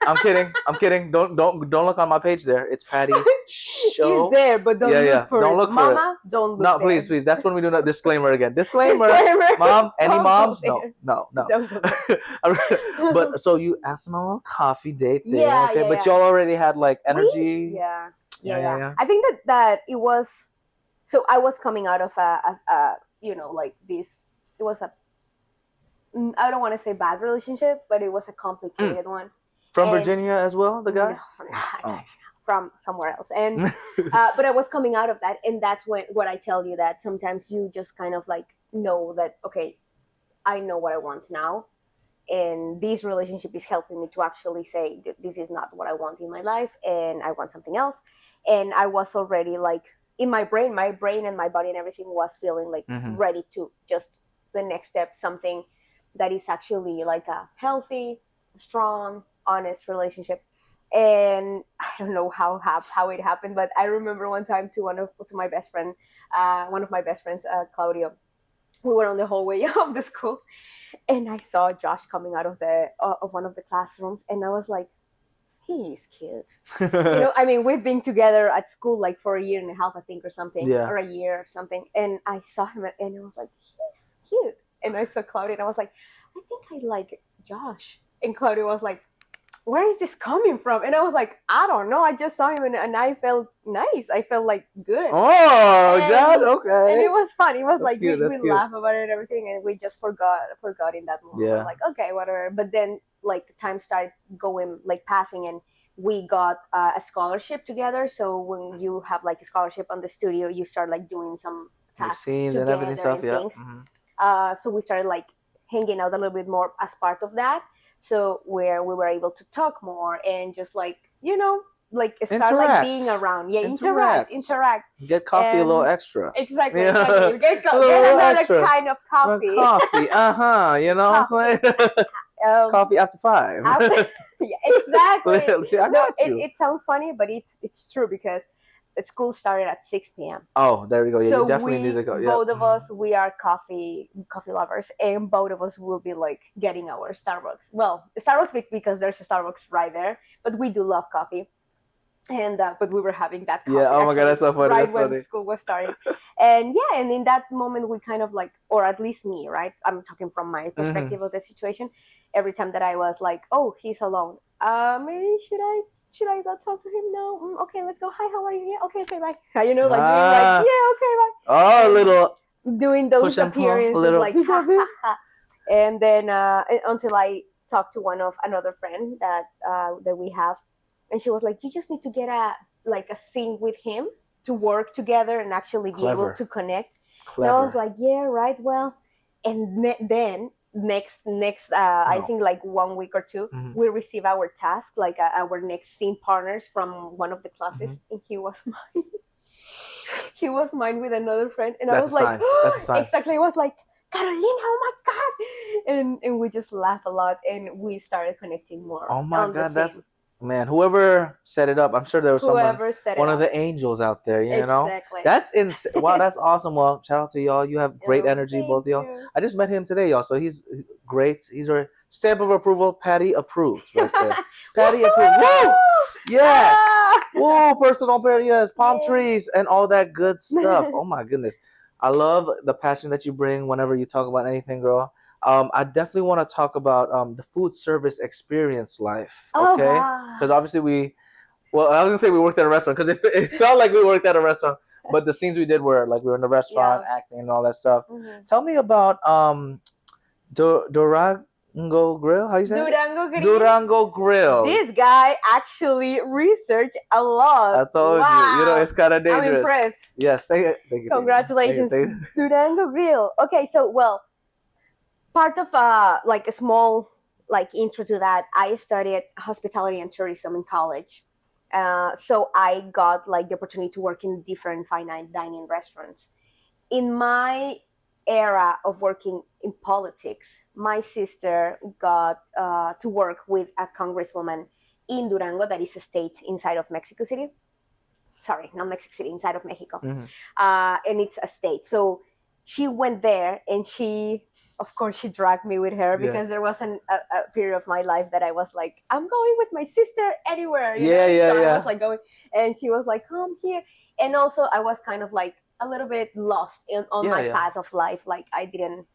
S1: Don't look on my page there. It's Patty Show.
S2: He's there, but don't look for
S1: Don't
S2: it.
S1: look for
S2: Mama, don't look
S1: No,
S2: there.
S1: please. That's when we do that disclaimer again. Disclaimer. Mom, any
S2: Don't
S1: moms?
S2: go
S1: No.
S2: Don't go there.
S1: But so you asked them on a coffee date thing,
S2: Yeah,
S1: okay?
S2: yeah,
S1: But
S2: yeah.
S1: y'all already had like energy.
S2: Yeah. I think that it was. So I was coming out of a like this. It was a. I don't want to say bad relationship, but it was a complicated one.
S1: From
S2: And-
S1: Virginia as well, the guy?
S2: No, from somewhere else. And but I was coming out of that, and that's what I tell you, that sometimes you just kind of like know that, okay, I know what I want now, and this relationship is helping me to actually say this is not what I want in my life, and I want something else. And I was already like in my brain and my body and everything was feeling like ready to just the next step, something that is actually like a healthy, strong, honest relationship. And I don't know how it happened, but I remember one time to one of my best friends, Claudio. We were on the hallway of the school, and I saw Josh coming out of one of the classrooms, and I was like, he's cute. I mean, we've been together at school like for a year and a half, I think, or something, or a year or something. And I saw him, and I was like, he's cute. And I saw Claudia, and I was like, I think I like Josh. And Claudia was like, where is this coming from? And I was like, I don't know. I just saw him, and I felt nice. I felt like good.
S1: Oh, Josh, okay.
S2: And it was fun. It was
S1: That's
S2: like
S1: cute,
S2: we
S1: that's cute.
S2: laughed about it and everything, and we just forgot in that moment.
S1: Yeah.
S2: Like, okay, whatever. But then like time started going, like passing, and we got a scholarship together. So when you have like a scholarship on the studio, you start like doing some
S1: Like
S2: tasks
S1: scenes and everything stuff,
S2: and things. So we started like hanging out a little bit more as part of that. So where we were able to talk more and just like, like start
S1: Interact.
S2: like being around. Yeah,
S1: Interact.
S2: interact.
S1: Get coffee a little
S2: And-
S1: extra.
S2: Exactly,
S1: Yeah.
S2: exactly. Get
S1: A little
S2: another
S1: extra.
S2: kind of coffee.
S1: Coffee. You know what I'm saying? Coffee after 5.
S2: Yeah, exactly.
S1: See, I got you.
S2: It sounds funny, but it's true because the school started at 6 p.m.
S1: Oh, there we go. Yeah,
S2: So
S1: you definitely
S2: we,
S1: need to go. Yeah.
S2: both of us, we are coffee lovers, and both of us will be like getting our Starbucks. Well, Starbucks because there's a Starbucks right there, but we do love coffee. And but we were having that coffee.
S1: Yeah, oh my God, that's so funny,
S2: Right
S1: that's
S2: when
S1: funny.
S2: school was starting, and yeah, and in that moment we kind of like, or at least me, right? I'm talking from my perspective of the situation. Every time that I was like, oh, he's alone. Maybe should I go talk to him? No. Okay, let's go. Hi, how are you? Yeah. Okay, bye. You know, like being like, yeah, okay, bye.
S1: Oh, a little.
S2: Doing those
S1: Push and pull,
S2: appearances,
S1: little-
S2: like ha, ha, ha. And then until I talked to another friend that we have, and she was like, you just need to get a sync with him to work together and actually be
S1: Clever.
S2: able to connect.
S1: Clever.
S2: And I was like, yeah, right, well, and then next I think like 1 week or two, we receive our task, like our next scene partners from one of the classes, and he was mine. He was mine with another friend, and I was like,
S1: That's a sign.
S2: exactly, I was like, Carolina, oh my God, and we just laughed a lot, and we started connecting more.
S1: Oh my
S2: on the
S1: God, that's
S2: scene.
S1: man. Whoever set it up, I'm sure there was
S2: Whoever set it
S1: one
S2: up.
S1: of the angels out there. You know,
S2: Exactly.
S1: that's insane. Wow, that's awesome. Well, shout out to y'all. You have great
S2: Oh,
S1: energy,
S2: thank
S1: both of y'all.
S2: you.
S1: I just met him today, y'all. So he's great. He's a stamp of approval. Patty approves. Right there. Patty approves. Woo! Yes.
S2: Ah!
S1: Woo! Personal prayer. Yes. Palm
S2: Yeah.
S1: trees and all that good stuff. Oh my goodness. I love the passion that you bring whenever you talk about anything, girl. I definitely want to talk about the food service experience life. Okay.
S2: Oh, wow.
S1: Because obviously well, I was gonna say we worked at a restaurant because it felt like we worked at a restaurant, but the scenes we did were like we were in the restaurant acting and all that stuff.
S2: Mhm.
S1: Tell me about Durango Grill. How you say it?
S2: Durango Grill.
S1: Durango Grill.
S2: This guy actually researched a lot.
S1: I told you. You know, it's kind of dangerous.
S2: I'm impressed.
S1: Yes, thank you.
S2: Congratulations,
S1: Thank you.
S2: Durango Grill. Okay, so well, part of like a small like intro to that, I studied hospitality and tourism in college. So I got like the opportunity to work in different fine dining restaurants. In my era of working in politics, my sister got to work with a congresswoman in Durango, that is a state inside of Mexico City. Sorry, not Mexico City, inside of Mexico. And it's a state. So she went there, and of course, she dragged me with her because there was a period of my life that I was like, I'm going with my sister anywhere. You know? So I was like going, and she was like, come here. And also, I was kind of like a little bit lost on my path of life. Like I didn't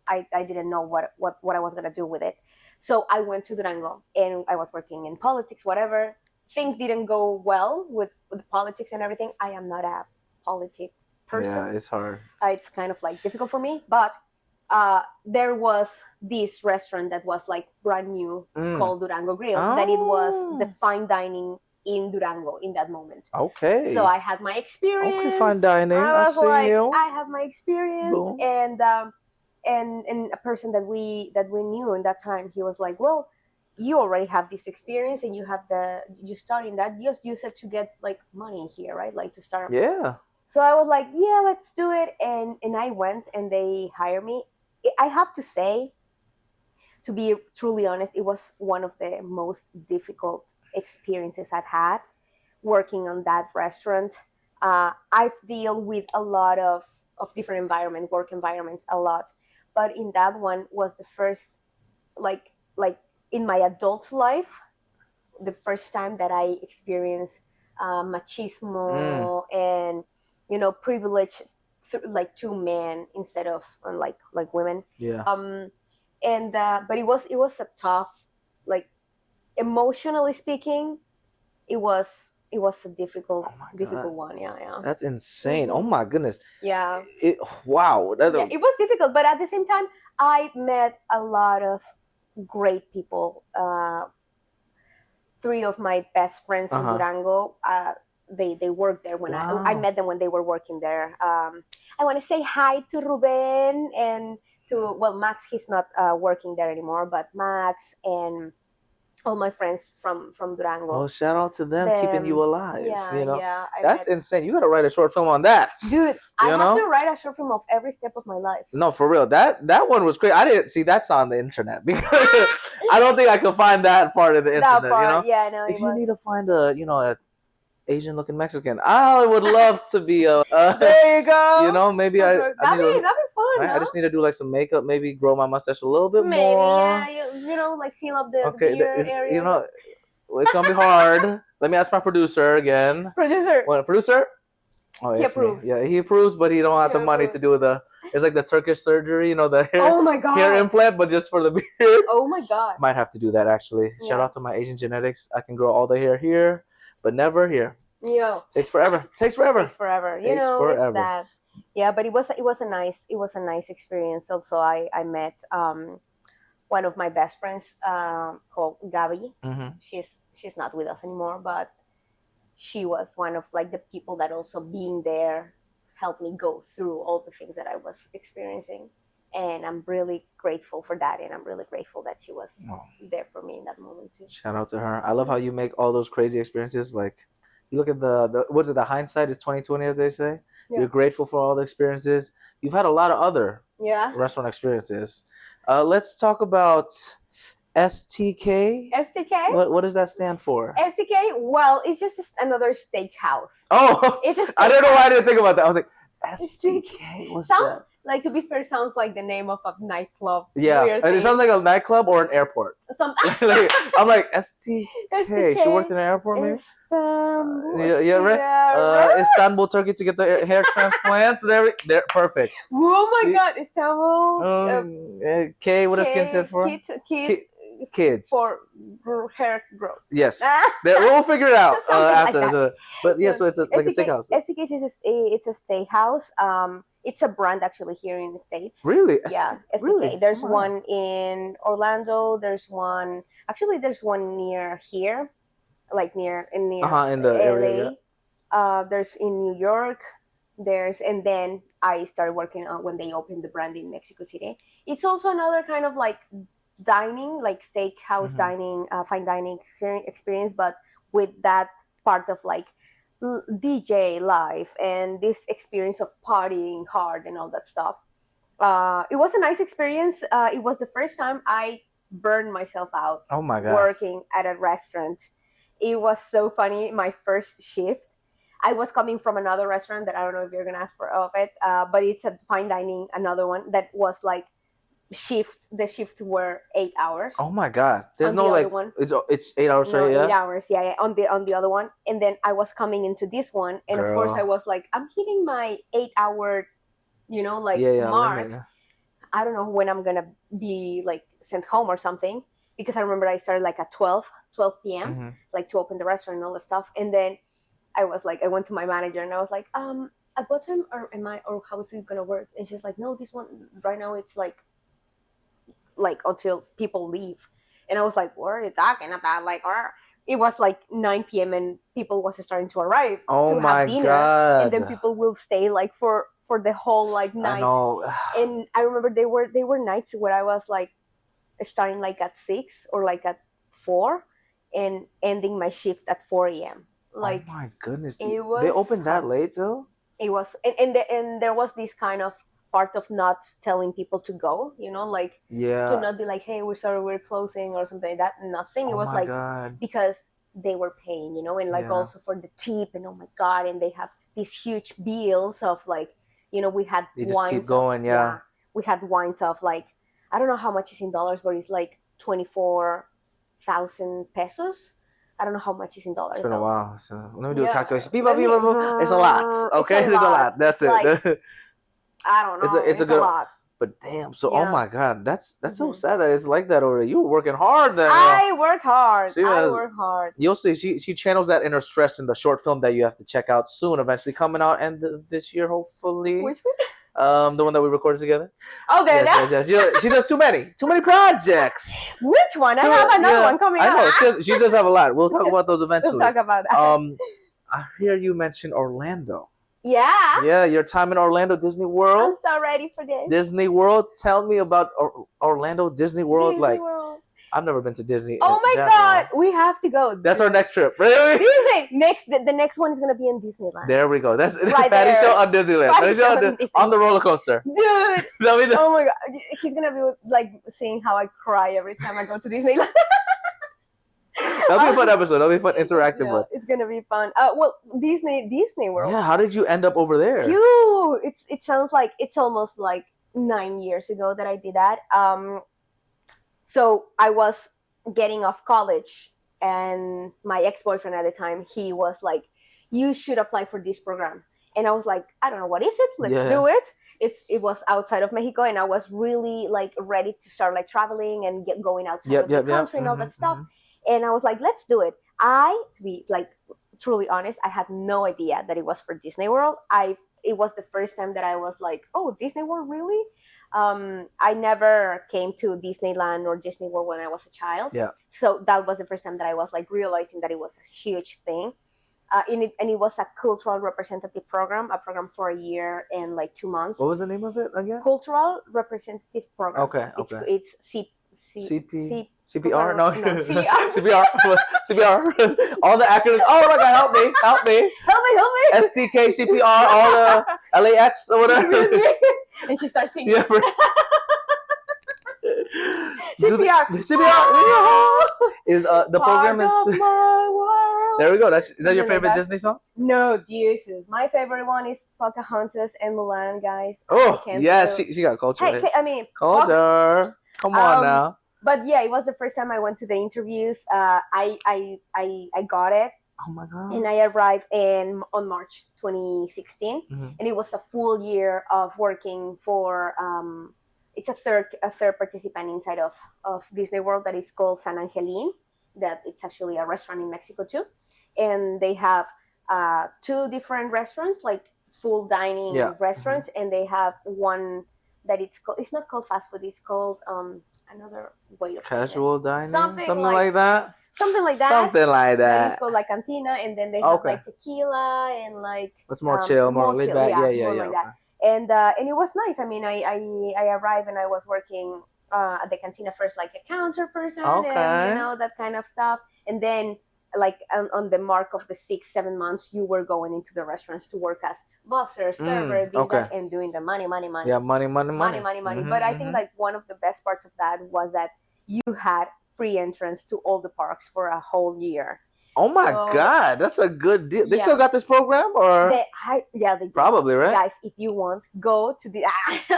S2: know what I was gonna do with it. So I went to Durango, and I was working in politics, whatever. Things didn't go well with politics and everything. I am not a politic person.
S1: Yeah, it's hard.
S2: It's kind of like difficult for me, but there was this restaurant that was like brand new called Durango Grill. That it was the fine dining in Durango in that moment.
S1: Okay.
S2: So I had my experience.
S1: Okay, fine dining.
S2: I was
S1: see
S2: like,
S1: you.
S2: I have my experience.
S1: Boom.
S2: And a person that we knew in that time, he was like, well, you already have this experience, and you starting that, just use it to get like money here, right? Like to start.
S1: Yeah.
S2: So I was like, yeah, let's do it. And I went, and they hired me. I have to say, to be truly honest, it was one of the most difficult experiences I've had working on that restaurant. I've dealt with a lot of different work environments a lot. But in that one was the first, like in my adult life, the first time that I experienced machismo and, privilege, like two men instead of like women.
S1: Yeah.
S2: But it was a tough, like emotionally speaking, it was a difficult one. Yeah.
S1: That's insane. Oh my goodness.
S2: Yeah.
S1: Wow.
S2: It was difficult, but at the same time, I met a lot of great people. 3 of my best friends in Durango, they worked there when I met them when they were working there. I want to say hi to Ruben and to Max. He's not working there anymore, but Max and all my friends from Durango.
S1: Well, shout out to them keeping you alive.
S2: Yeah,
S1: You know,
S2: yeah.
S1: that's insane. You gotta write a short film on that,
S2: Dude, I
S1: You
S2: have
S1: know?
S2: to write a short film of every step of my life.
S1: No, for real. That one was great. I didn't see that's on the internet because I don't think I could find that part of the internet.
S2: That part,
S1: You know,
S2: yeah, no,
S1: if
S2: it
S1: you
S2: was.
S1: need to find a Asian looking Mexican, I would love to be a.
S2: There you go.
S1: You know, maybe
S2: that'd
S1: I need
S2: be
S1: to.
S2: fun.
S1: Right?
S2: Huh?
S1: I just need to do like some makeup, maybe grow my mustache a little bit
S2: Maybe,
S1: more.
S2: yeah, you know, like fill up the
S1: Okay,
S2: beer area.
S1: you know, it's gonna be hard. Let me ask my producer again.
S2: Producer.
S1: What, producer? Oh,
S2: He
S1: it's me.
S2: approves.
S1: Yeah, he approves, but he don't have
S2: He
S1: the money to
S2: approves.
S1: do the. It's like the Turkish surgery, you know, the hair
S2: Oh my god.
S1: hair implant, but just for the beard.
S2: Oh my god.
S1: Might have to do that actually. Shout
S2: Yeah.
S1: out to my Asian genetics. I can grow all the hair here, but never here.
S2: Yo.
S1: Takes forever. Takes forever.
S2: Takes forever. You
S1: Takes
S2: know,
S1: forever.
S2: it's that. Yeah, but it was a nice experience. Also, I met one of my best friends called Gabby.
S1: Mm-hmm.
S2: She's not with us anymore, but she was one of like the people that also being there helped me go through all the things that I was experiencing. And I'm really grateful for that, and I'm really grateful that she was
S1: Oh.
S2: there for me in that moment too.
S1: Shout out to her. I love how you make all those crazy experiences. Like you look at the what's it? The hindsight is 2020, as they say.
S2: Yeah.
S1: You're grateful for all the experiences. You've had a lot of other
S2: Yeah.
S1: restaurant experiences. Let's talk about STK.
S2: STK?
S1: What does that stand for?
S2: STK? Well, it's just another steakhouse.
S1: Oh,
S2: It's a
S1: I don't know
S2: steakhouse.
S1: why I didn't think about that. I was like, STK. What's
S2: Sounds
S1: that?
S2: like, to be fair, sounds like the name of a nightclub.
S1: Yeah,
S2: Weird
S1: and it
S2: thing.
S1: sounds like a nightclub or an airport.
S2: Some-
S1: I'm like STK. She worked in an airport, maybe. Yeah, right.
S2: right.
S1: Istanbul, Turkey, to get the hair transplant. There, perfect.
S2: Oh my
S1: See?
S2: God, Istanbul.
S1: K. What does Kim stand for? Kids.
S2: For hair growth.
S1: Yes. We'll figure it out
S2: Something like
S1: after.
S2: that.
S1: But yeah, so it's like a steakhouse.
S2: STK it's a steakhouse. It's a brand actually here in the States.
S1: Really?
S2: Yeah, STK.
S1: Really?
S2: There's
S1: Oh my
S2: one in Orlando. There's one near here, like near
S1: in the
S2: LA.
S1: area.
S2: There's in New York. And then I started working on when they opened the brand in Mexico City. It's also another kind of like dining, like steakhouse
S1: Mhm.
S2: dining, fine dining experience, but with that part of like DJ life and this experience of partying hard and all that stuff. It was a nice experience. It was the first time I burned myself out
S1: Oh my god.
S2: working at a restaurant. It was so funny. My first shift, I was coming from another restaurant that I don't know if you're gonna ask for of it, but it's a fine dining, another one that was like the shift were 8 hours.
S1: Oh my god. There's
S2: On
S1: no
S2: the other
S1: like
S2: one.
S1: it's 8 hours
S2: No,
S1: straight, yeah.
S2: 8 hours, yeah, on the other one. And then I was coming into this one, and of course
S1: Girl.
S2: I was like, I'm hitting my 8 hour, like
S1: yeah,
S2: mark.
S1: limit.
S2: I don't know when I'm gonna be like sent home or something, because I remember I started like at 12 p.m.
S1: Mhm.
S2: like to open the restaurant and all the stuff. And then I was like, I went to my manager and I was like, at what time or how is it gonna work? And she's like, no, this one right now it's like until people leave. And I was like, what are you talking about? Like, it was like 9 p.m. and people was starting to arrive
S1: Oh
S2: to
S1: my
S2: have dinner,
S1: god.
S2: and then people will stay like for the whole like
S1: I
S2: night.
S1: know.
S2: And I remember they were nights where I was like starting like at 6 or like at 4 and ending my shift at 4 a.m. Like,
S1: oh my goodness.
S2: it
S1: They
S2: was
S1: opened that
S2: hard.
S1: late too?
S2: it was, and there was this kind of part of not telling people to go, like
S1: Yeah.
S2: to not be like, hey, we're sorry, we're closing or something like that. Nothing. It
S1: Oh
S2: was
S1: my
S2: like
S1: god.
S2: because they were paying, and like
S1: Yeah.
S2: also for the tip, and oh my god, and they have these huge bills of like, we had
S1: They just
S2: wines
S1: keep going, yeah.
S2: we had wines of like, I don't know how much is in dollars, but it's like 24,000 pesos. I don't know how much is in dollars.
S1: It's been a
S2: though.
S1: while. So let me do a
S2: Yeah.
S1: calculation.
S2: Let me-
S1: It's a lot. Okay,
S2: It's a
S1: it's a
S2: lot.
S1: lot. That's it.
S2: Like, I don't know.
S1: It's a
S2: It's
S1: good-
S2: a lot.
S1: but damn, so
S2: Yeah.
S1: oh my god, that's so
S2: Mhm.
S1: sad that it's like that already. You were working hard then.
S2: I work hard.
S1: She
S2: I
S1: was-
S2: work hard.
S1: You'll see, she channels that inner stress in the short film that you have to check out soon, eventually coming out end of this year, hopefully.
S2: Which one?
S1: The one that we recorded together.
S2: Okay,
S1: She does too many projects.
S2: which one? I
S1: Too-
S2: have another
S1: yeah,
S2: one coming
S1: I
S2: out.
S1: know she does have a lot. We'll talk about those
S2: We'll
S1: eventually.
S2: talk about that.
S1: I hear you mention Orlando.
S2: Yeah.
S1: Yeah, your time in Orlando, Disney World.
S2: I'm so ready for this.
S1: Disney World. Tell me about Orlando, Disney World.
S2: Disney
S1: Like,
S2: World.
S1: I've never been to Disney.
S2: Oh
S1: in
S2: my
S1: general.
S2: God, we have to go.
S1: That's our next trip. Really?
S2: Disney. The next one is gonna be in Disneyland.
S1: There we go. That's
S2: Right
S1: Patty
S2: there.
S1: Show on Disneyland.
S2: Patty
S1: Patty Show
S2: Show on
S1: on the roller coaster.
S2: Dude.
S1: Let me know.
S2: Oh my God, he's gonna be like seeing how I cry every time I go to Disneyland.
S1: That'll be a fun episode. That'll be a fun interactive
S2: Yeah,
S1: one.
S2: it's gonna be fun. Well, Disney World.
S1: Yeah. How did you end up over there?
S2: It sounds like it's almost like 9 years ago that I did that. So I was getting off college, and my ex-boyfriend at the time, he was like, "You should apply for this program," and I was like, "I don't know what is it. Let's do it." It was outside of Mexico, and I was really like ready to start like traveling and going outside of the country and all that stuff. And I was like, let's do it. To be like truly honest, I had no idea that it was for Disney World. It was the first time that I was like, oh, Disney World, really? I never came to Disneyland or Disney World when I was a child.
S1: Yeah.
S2: So that was the first time that I was like realizing that it was a huge thing. And it was a cultural representative program, a program for a year and like 2 months.
S1: What was the name of it again?
S2: Cultural representative program.
S1: Okay.
S2: It's
S1: CPR? No.
S2: CR.
S1: CPR. CPR. All the acronyms. Oh my God, help me.
S2: Help me.
S1: STK, CPR, all the LAX or whatever.
S2: And she starts singing.
S1: Yeah,
S2: CPR.
S1: CPR. Is the program
S2: Part of
S1: is
S2: my world.
S1: there we go. Is that your
S2: Something like
S1: favorite
S2: that.
S1: Disney song?
S2: No, Jesus. My favorite one is Pocahontas and Mulan, guys.
S1: Oh,
S2: I can't
S1: yes,
S2: do-
S1: she got culture.
S2: Hey, I mean,
S1: Culture. Come on now.
S2: But yeah, it was the first time I went to the interviews. I got it,
S1: Oh my God.
S2: and I arrived on March 2016,
S1: Mhm.
S2: and it was a full year of working for. It's a third participant inside of Disney World that is called San Angelin. That it's actually a restaurant in Mexico too, and they have 2 different restaurants, like full dining restaurants, and they have one that it's not called fast food. It's called another way of saying it.
S1: Casual dining,
S2: Something
S1: something
S2: like-
S1: like that.
S2: Something like that.
S1: Something like
S2: That
S1: that.
S2: is called like cantina, and then they have
S1: Okay.
S2: like tequila and like
S1: It's more chill, more
S2: more
S1: laid
S2: chill,
S1: back.
S2: yeah,
S1: Yeah.
S2: more like that. And it was nice. I mean, I arrived and I was working at the cantina first, like a counter person, and
S1: Okay.
S2: that kind of stuff. And then, like on the mark of the 6-7 months, you were going into the restaurants to work as busser, server, this,
S1: okay.
S2: that, and doing the money.
S1: Yeah, money.
S2: Money. But I think like one of the best parts of that was that you had free entrance to all the parks for a whole year.
S1: Oh my
S2: So-
S1: God, that's a good deal. They
S2: Yeah.
S1: still got this program, or
S2: They do.
S1: probably right?
S2: Guys, if you want, go to the.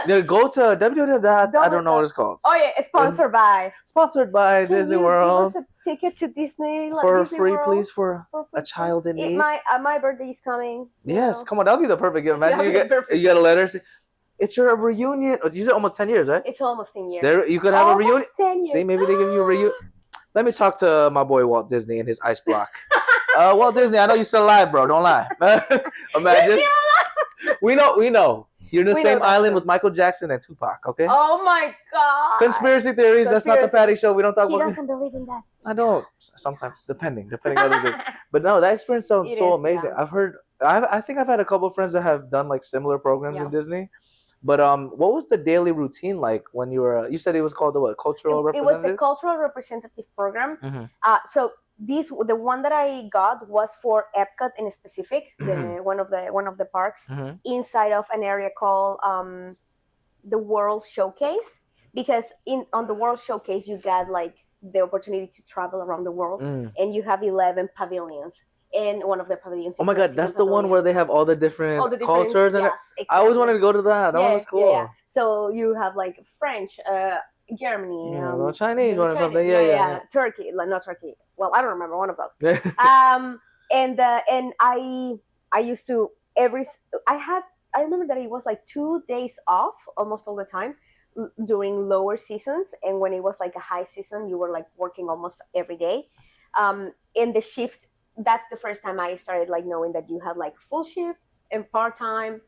S1: They go to www. I don't know what it's called.
S2: Oh yeah, it's sponsored by.
S1: Sponsored by
S2: Can
S1: Disney
S2: you
S1: World
S2: give us a ticket to Disney
S1: for
S2: Disney
S1: free,
S2: World?
S1: please, for
S2: For
S1: a child in need.
S2: My birthday is coming. you
S1: Yes,
S2: know.
S1: come on, that'll be the perfect gift. Imagine
S2: That'll
S1: you
S2: be the perfect
S1: you get a letter. Say, it's your reunion. Oh, you said almost 10 years, right?
S2: It's almost 10 years.
S1: There, you could have a
S2: Almost
S1: reunion.
S2: 10 years.
S1: See, maybe they give you a reunion. Let me talk to my boy Walt Disney and his ice block. Walt Disney, I know you're still alive, bro. Don't lie. Imagine. We know. You're in the
S2: We
S1: same
S2: know that's
S1: island
S2: true.
S1: with Michael Jackson and Tupac, okay?
S2: Oh my God.
S1: Conspiracy theories. That's not the
S2: Conspiracy.
S1: Fatty Show. We don't talk
S2: He
S1: about.
S2: doesn't believe in that.
S1: I don't. Sometimes, depending on other things. But no, that experience sounds
S2: It
S1: so
S2: is,
S1: amazing.
S2: yeah.
S1: I've heard. I think I've had a couple of friends that have done like similar programs in
S2: Yeah.
S1: Disney. But what was the daily routine like when you were? You said it was called the what? Cultural
S2: It was the
S1: representative.
S2: cultural representative program.
S1: Mhm.
S2: So the one that I got was for Epcot in specific, one of the parks
S1: Mhm.
S2: inside of an area called the World Showcase, because on the World Showcase you got like the opportunity to travel around the world,
S1: Mm.
S2: and you have 11 pavilions, and one of the pavilions.
S1: Oh
S2: is
S1: my God,
S2: Mexican
S1: that's the one
S2: pavilion.
S1: where they have all the different,
S2: All the different
S1: cultures and.
S2: yes,
S1: I always
S2: exactly.
S1: wanted to go to that. That one was cool.
S2: Yeah. So you have like French, Germany,
S1: Yeah, the Chinese one or something.
S2: Chinese,
S1: Yeah.
S2: Turkey, like not Turkey. Well, I don't remember one of those.
S1: Yeah.
S2: And I used to I remember that it was like 2 days off almost all the time during lower seasons, and when it was like a high season, you were like working almost every day. In the shift, that's the first time I started like knowing that you had like full shift and part time,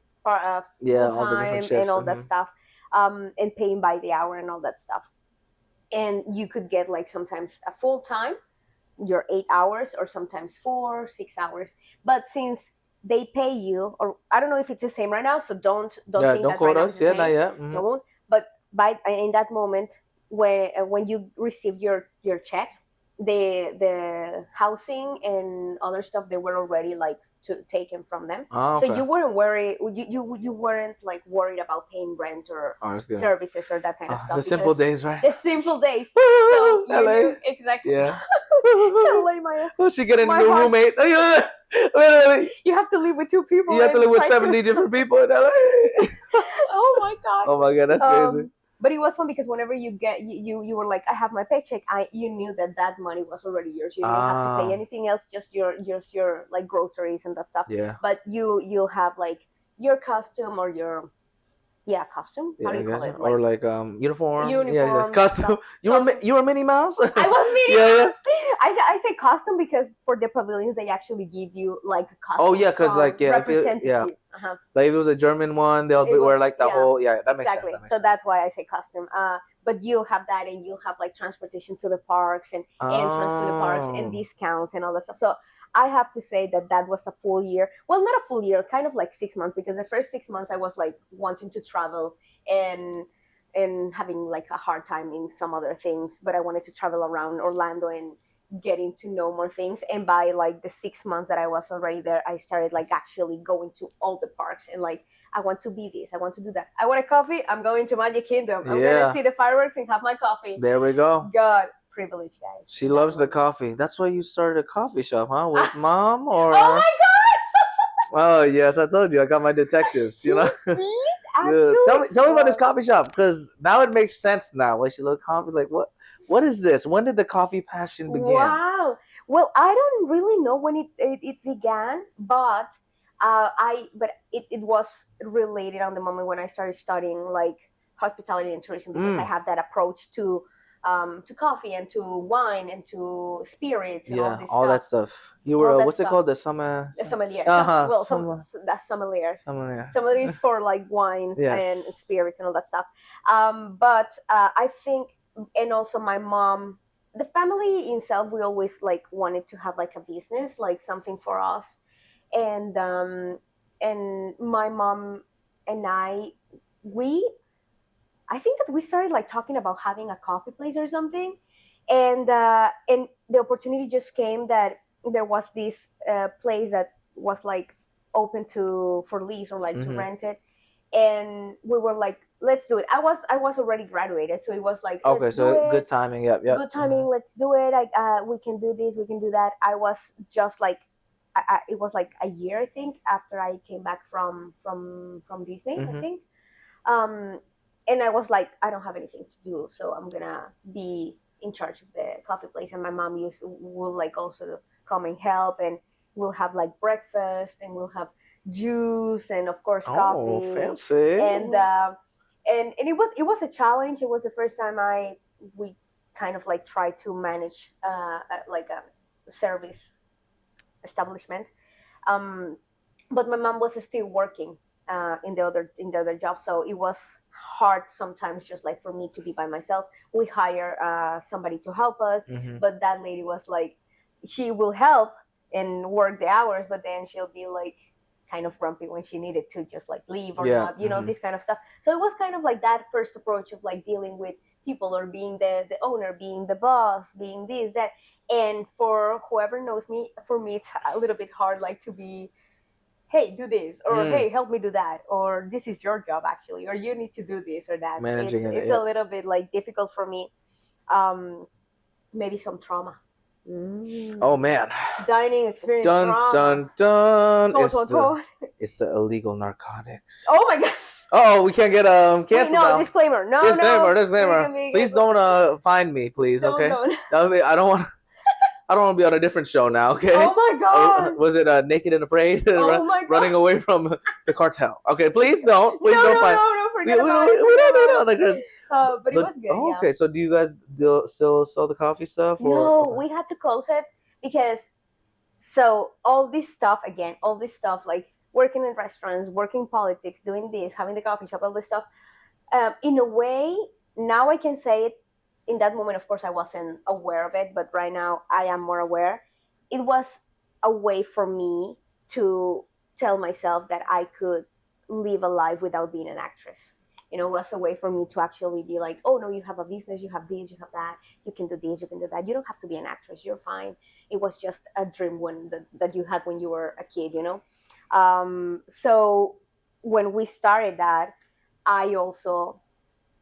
S1: Yeah,
S2: full
S1: all the
S2: time,
S1: different shifts.
S2: and all that
S1: mhm.
S2: stuff, and paying by the hour and all that stuff. And you could get like sometimes a full time, your 8 hours, or sometimes 4-6 hours. But since they pay you, or I don't know if it's the same right now, so don't
S1: Yeah,
S2: think
S1: don't
S2: that
S1: quote
S2: right now
S1: us.
S2: it's the
S1: Yeah,
S2: same.
S1: not yet. Mhm.
S2: Don't. But in that moment, when you receive your check, the housing and other stuff, they were already like taken from them.
S1: Oh,
S2: So
S1: okay.
S2: you weren't worried. You weren't like worried about paying rent or
S1: Oh, that's good.
S2: services or that kind of stuff.
S1: The simple
S2: because
S1: days, right?
S2: The simple days. So you
S1: LA.
S2: knew exactly.
S1: Yeah.
S2: LA, Maya.
S1: Oh, she getting a
S2: My
S1: new
S2: heart.
S1: roommate. Literally,
S2: You have to live with two people.
S1: you have to
S2: and
S1: live with
S2: try
S1: 70 different people in LA.
S2: Oh my god.
S1: Oh my god, that's crazy.
S2: But it was fun because whenever you were like, I have my paycheck, you knew that money was already yours. You didn't have to pay anything else, just your like groceries and that stuff.
S1: Yeah.
S2: But you'll have like your costume or your costume. How do you call it?
S1: Or like uniform. Yeah,
S2: Uniform,
S1: costume.
S2: stuff.
S1: You were Minnie Mouse.
S2: I was Minnie
S1: Yeah,
S2: Mouse. I say costume because for the pavilions they actually give you like a costume.
S1: Oh yeah, because like
S2: representative.
S1: Like if it was a German one, they'll wear like the whole that makes sense.
S2: Exactly.
S1: That makes
S2: So
S1: sense.
S2: that's why I say costume. But you'll have that, and you'll have like transportation to the parks and entrance to the parks and discounts and all that stuff. So I have to say that was a full year. Well, not a full year, kind of like 6 months, because the first 6 months I was like wanting to travel and having like a hard time in some other things, but I wanted to travel around Orlando and getting to know more things. And by like the 6 months that I was already there, I started like actually going to all the parks and like, I want to be this, I want to do that. I want a coffee, I'm going to Magic Kingdom. I'm gonna see the fireworks and have my coffee.
S1: There we go.
S2: God, privilege, guys.
S1: She loves the coffee. That's why you started a coffee shop, huh? With mom or?
S2: Oh my god!
S1: Oh yes, I told you. I got my detectives. You know.
S2: Actually,
S1: tell me about this coffee shop, because now it makes sense now. Like she looked coffee. Like what is this? When did the coffee passion begin?
S2: Wow. Well, I don't really know when it began, but it was related on the moment when I started studying like hospitality and tourism, because I have that approach to coffee and to wine and to spirits and all this
S1: all
S2: stuff.
S1: that stuff. You were what's
S2: stuff.
S1: it called? The sommelier.
S2: Well, that's sommelier.
S1: Sommelier.
S2: Sommelier is for like wines and spirits and all that stuff. But I think, and also my mom, the family itself, we always like wanted to have like a business, like something for us. And my mom and I think that we started like talking about having a coffee place or something, and the opportunity just came that there was this place that was like open for lease or like to rent it, and we were like, let's do it. I was already graduated, so it was like,
S1: okay, so good timing. Yep.
S2: Good timing. Let's do it. We can do this. We can do that. I was just like, it was like a year, I think, after I came back from Disney, I think. And I was like, I don't have anything to do, so I'm gonna be in charge of the coffee place. And my mom will like also come and help, and we'll have like breakfast, and we'll have juice, and of course coffee.
S1: Oh, fancy.
S2: And it was a challenge. It was the first time we kind of like tried to manage like a service establishment. But my mom was still working in the other job, so it was hard sometimes just like for me to be by myself. We hire somebody to help us, but that lady was like, she will help and work the hours, but then she'll be like kind of grumpy when she needed to just like leave or not, this kind of stuff. So it was kind of like that first approach of like dealing with people, or being the owner, being the boss, being this, that. And for whoever knows me, for me it's a little bit hard like to be, hey, do this, or hey, help me do that, or this is your job actually, or you need to do this or that.
S1: Managing
S2: it's a little bit like difficult for me. Maybe some trauma.
S1: Oh man,
S2: dining experience.
S1: Dun
S2: trauma.
S1: dun dun.
S2: It's
S1: the illegal narcotics.
S2: Oh my god.
S1: Oh, we can't get canceled.
S2: Wait, no, disclaimer.
S1: Disclaimer. Please don't find me, please. Okay. I don't want. I don't want to be on a different show now, okay?
S2: Oh my god!
S1: Was it Naked and Afraid?
S2: Oh my god!
S1: Running away from the cartel. Okay, please don't. Please don't find.
S2: No, forget about
S1: it. We don't know.
S2: But it was good.
S1: Oh, okay, so do you guys still sell the coffee stuff? Or?
S2: No, we had to close it because all this stuff like working in restaurants, working politics, doing this, having the coffee shop, all this stuff. In a way, now I can say it. In that moment, of course, I wasn't aware of it, but right now I am more aware. It was a way for me to tell myself that I could live a life without being an actress. You know, it was a way for me to actually be like, oh no, you have a business, you have this, you have that, you can do this, you can do that. You don't have to be an actress. You're fine. It was just a dream that you had when you were a kid, you know. So when we started that, I also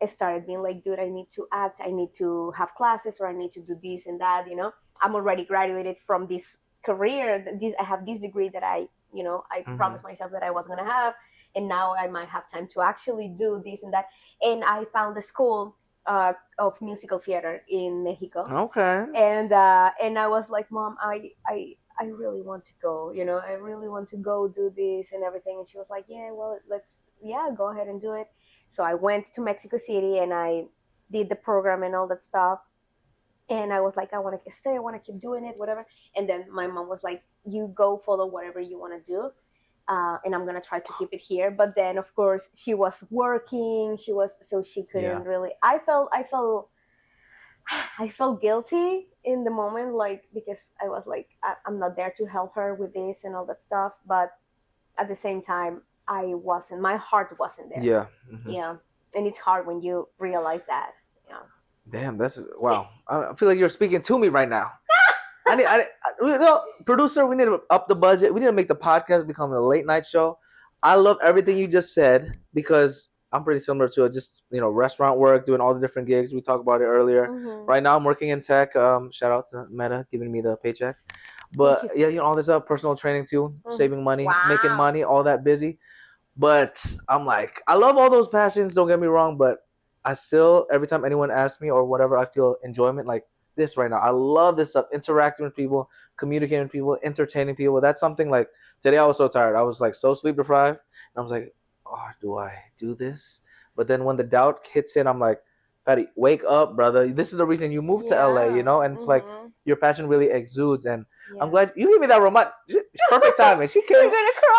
S2: started being like, dude, I need to act, I need to have classes, or I need to do this and that, you know. I'm already graduated from this career. I have this degree that I, you know, I promised myself that I was gonna have, and now I might have time to actually do this and that. And I found a school of musical theater in Mexico.
S1: Okay.
S2: And I was like, Mom, I really want to go, you know, I really want to go do this and everything. And she was like, yeah, well, go ahead and do it. So I went to Mexico City and I did the program and all that stuff. And I was like, I want to stay, I want to keep doing it, whatever. And then my mom was like, you go follow whatever you want to do. And I'm going to try to keep it here. But then, of course, she was working. So she couldn't really, I felt guilty in the moment, like, because I was like, I'm not there to help her with this and all that stuff. But at the same time, my heart wasn't there.
S1: Yeah.
S2: Yeah. And it's hard when you realize that. Yeah.
S1: Damn, wow. I feel like you're speaking to me right now. Producer, we need to up the budget. We need to make the podcast become a late night show. I love everything you just said because I'm pretty similar to it. Just, you know, restaurant work, doing all the different gigs. We talked about it earlier. Right now, I'm working in tech. Shout out to Meta giving me the paycheck. But yeah, you know, all this personal training too, saving money, making money, all that busy. But I'm like, I love all those passions. Don't get me wrong, but I still, every time anyone asks me or whatever, I feel enjoyment like this right now. I love this stuff, interacting with people, communicating with people, entertaining people. That's something like today I was so tired. I was like so sleep deprived. And I was like, oh, do I do this? But then when the doubt hits in, I'm like, Patty, wake up, brother. This is the reason you moved to LA, you know? And it's like your passion really exudes. And I'm glad you gave me that reminder. Perfect timing. She came.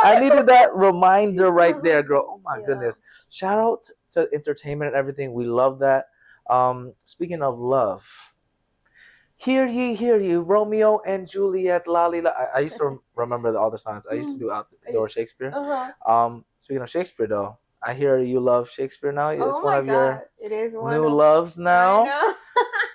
S1: I needed that reminder right there, girl. Oh my goodness. Shout out to entertainment and everything. We love that. Speaking of love, hear ye, Romeo and Juliet, la li la. I used to remember all the songs. I used to do outdoor Shakespeare. Speaking of Shakespeare, though, I hear you love Shakespeare now. It's one of your new loves now.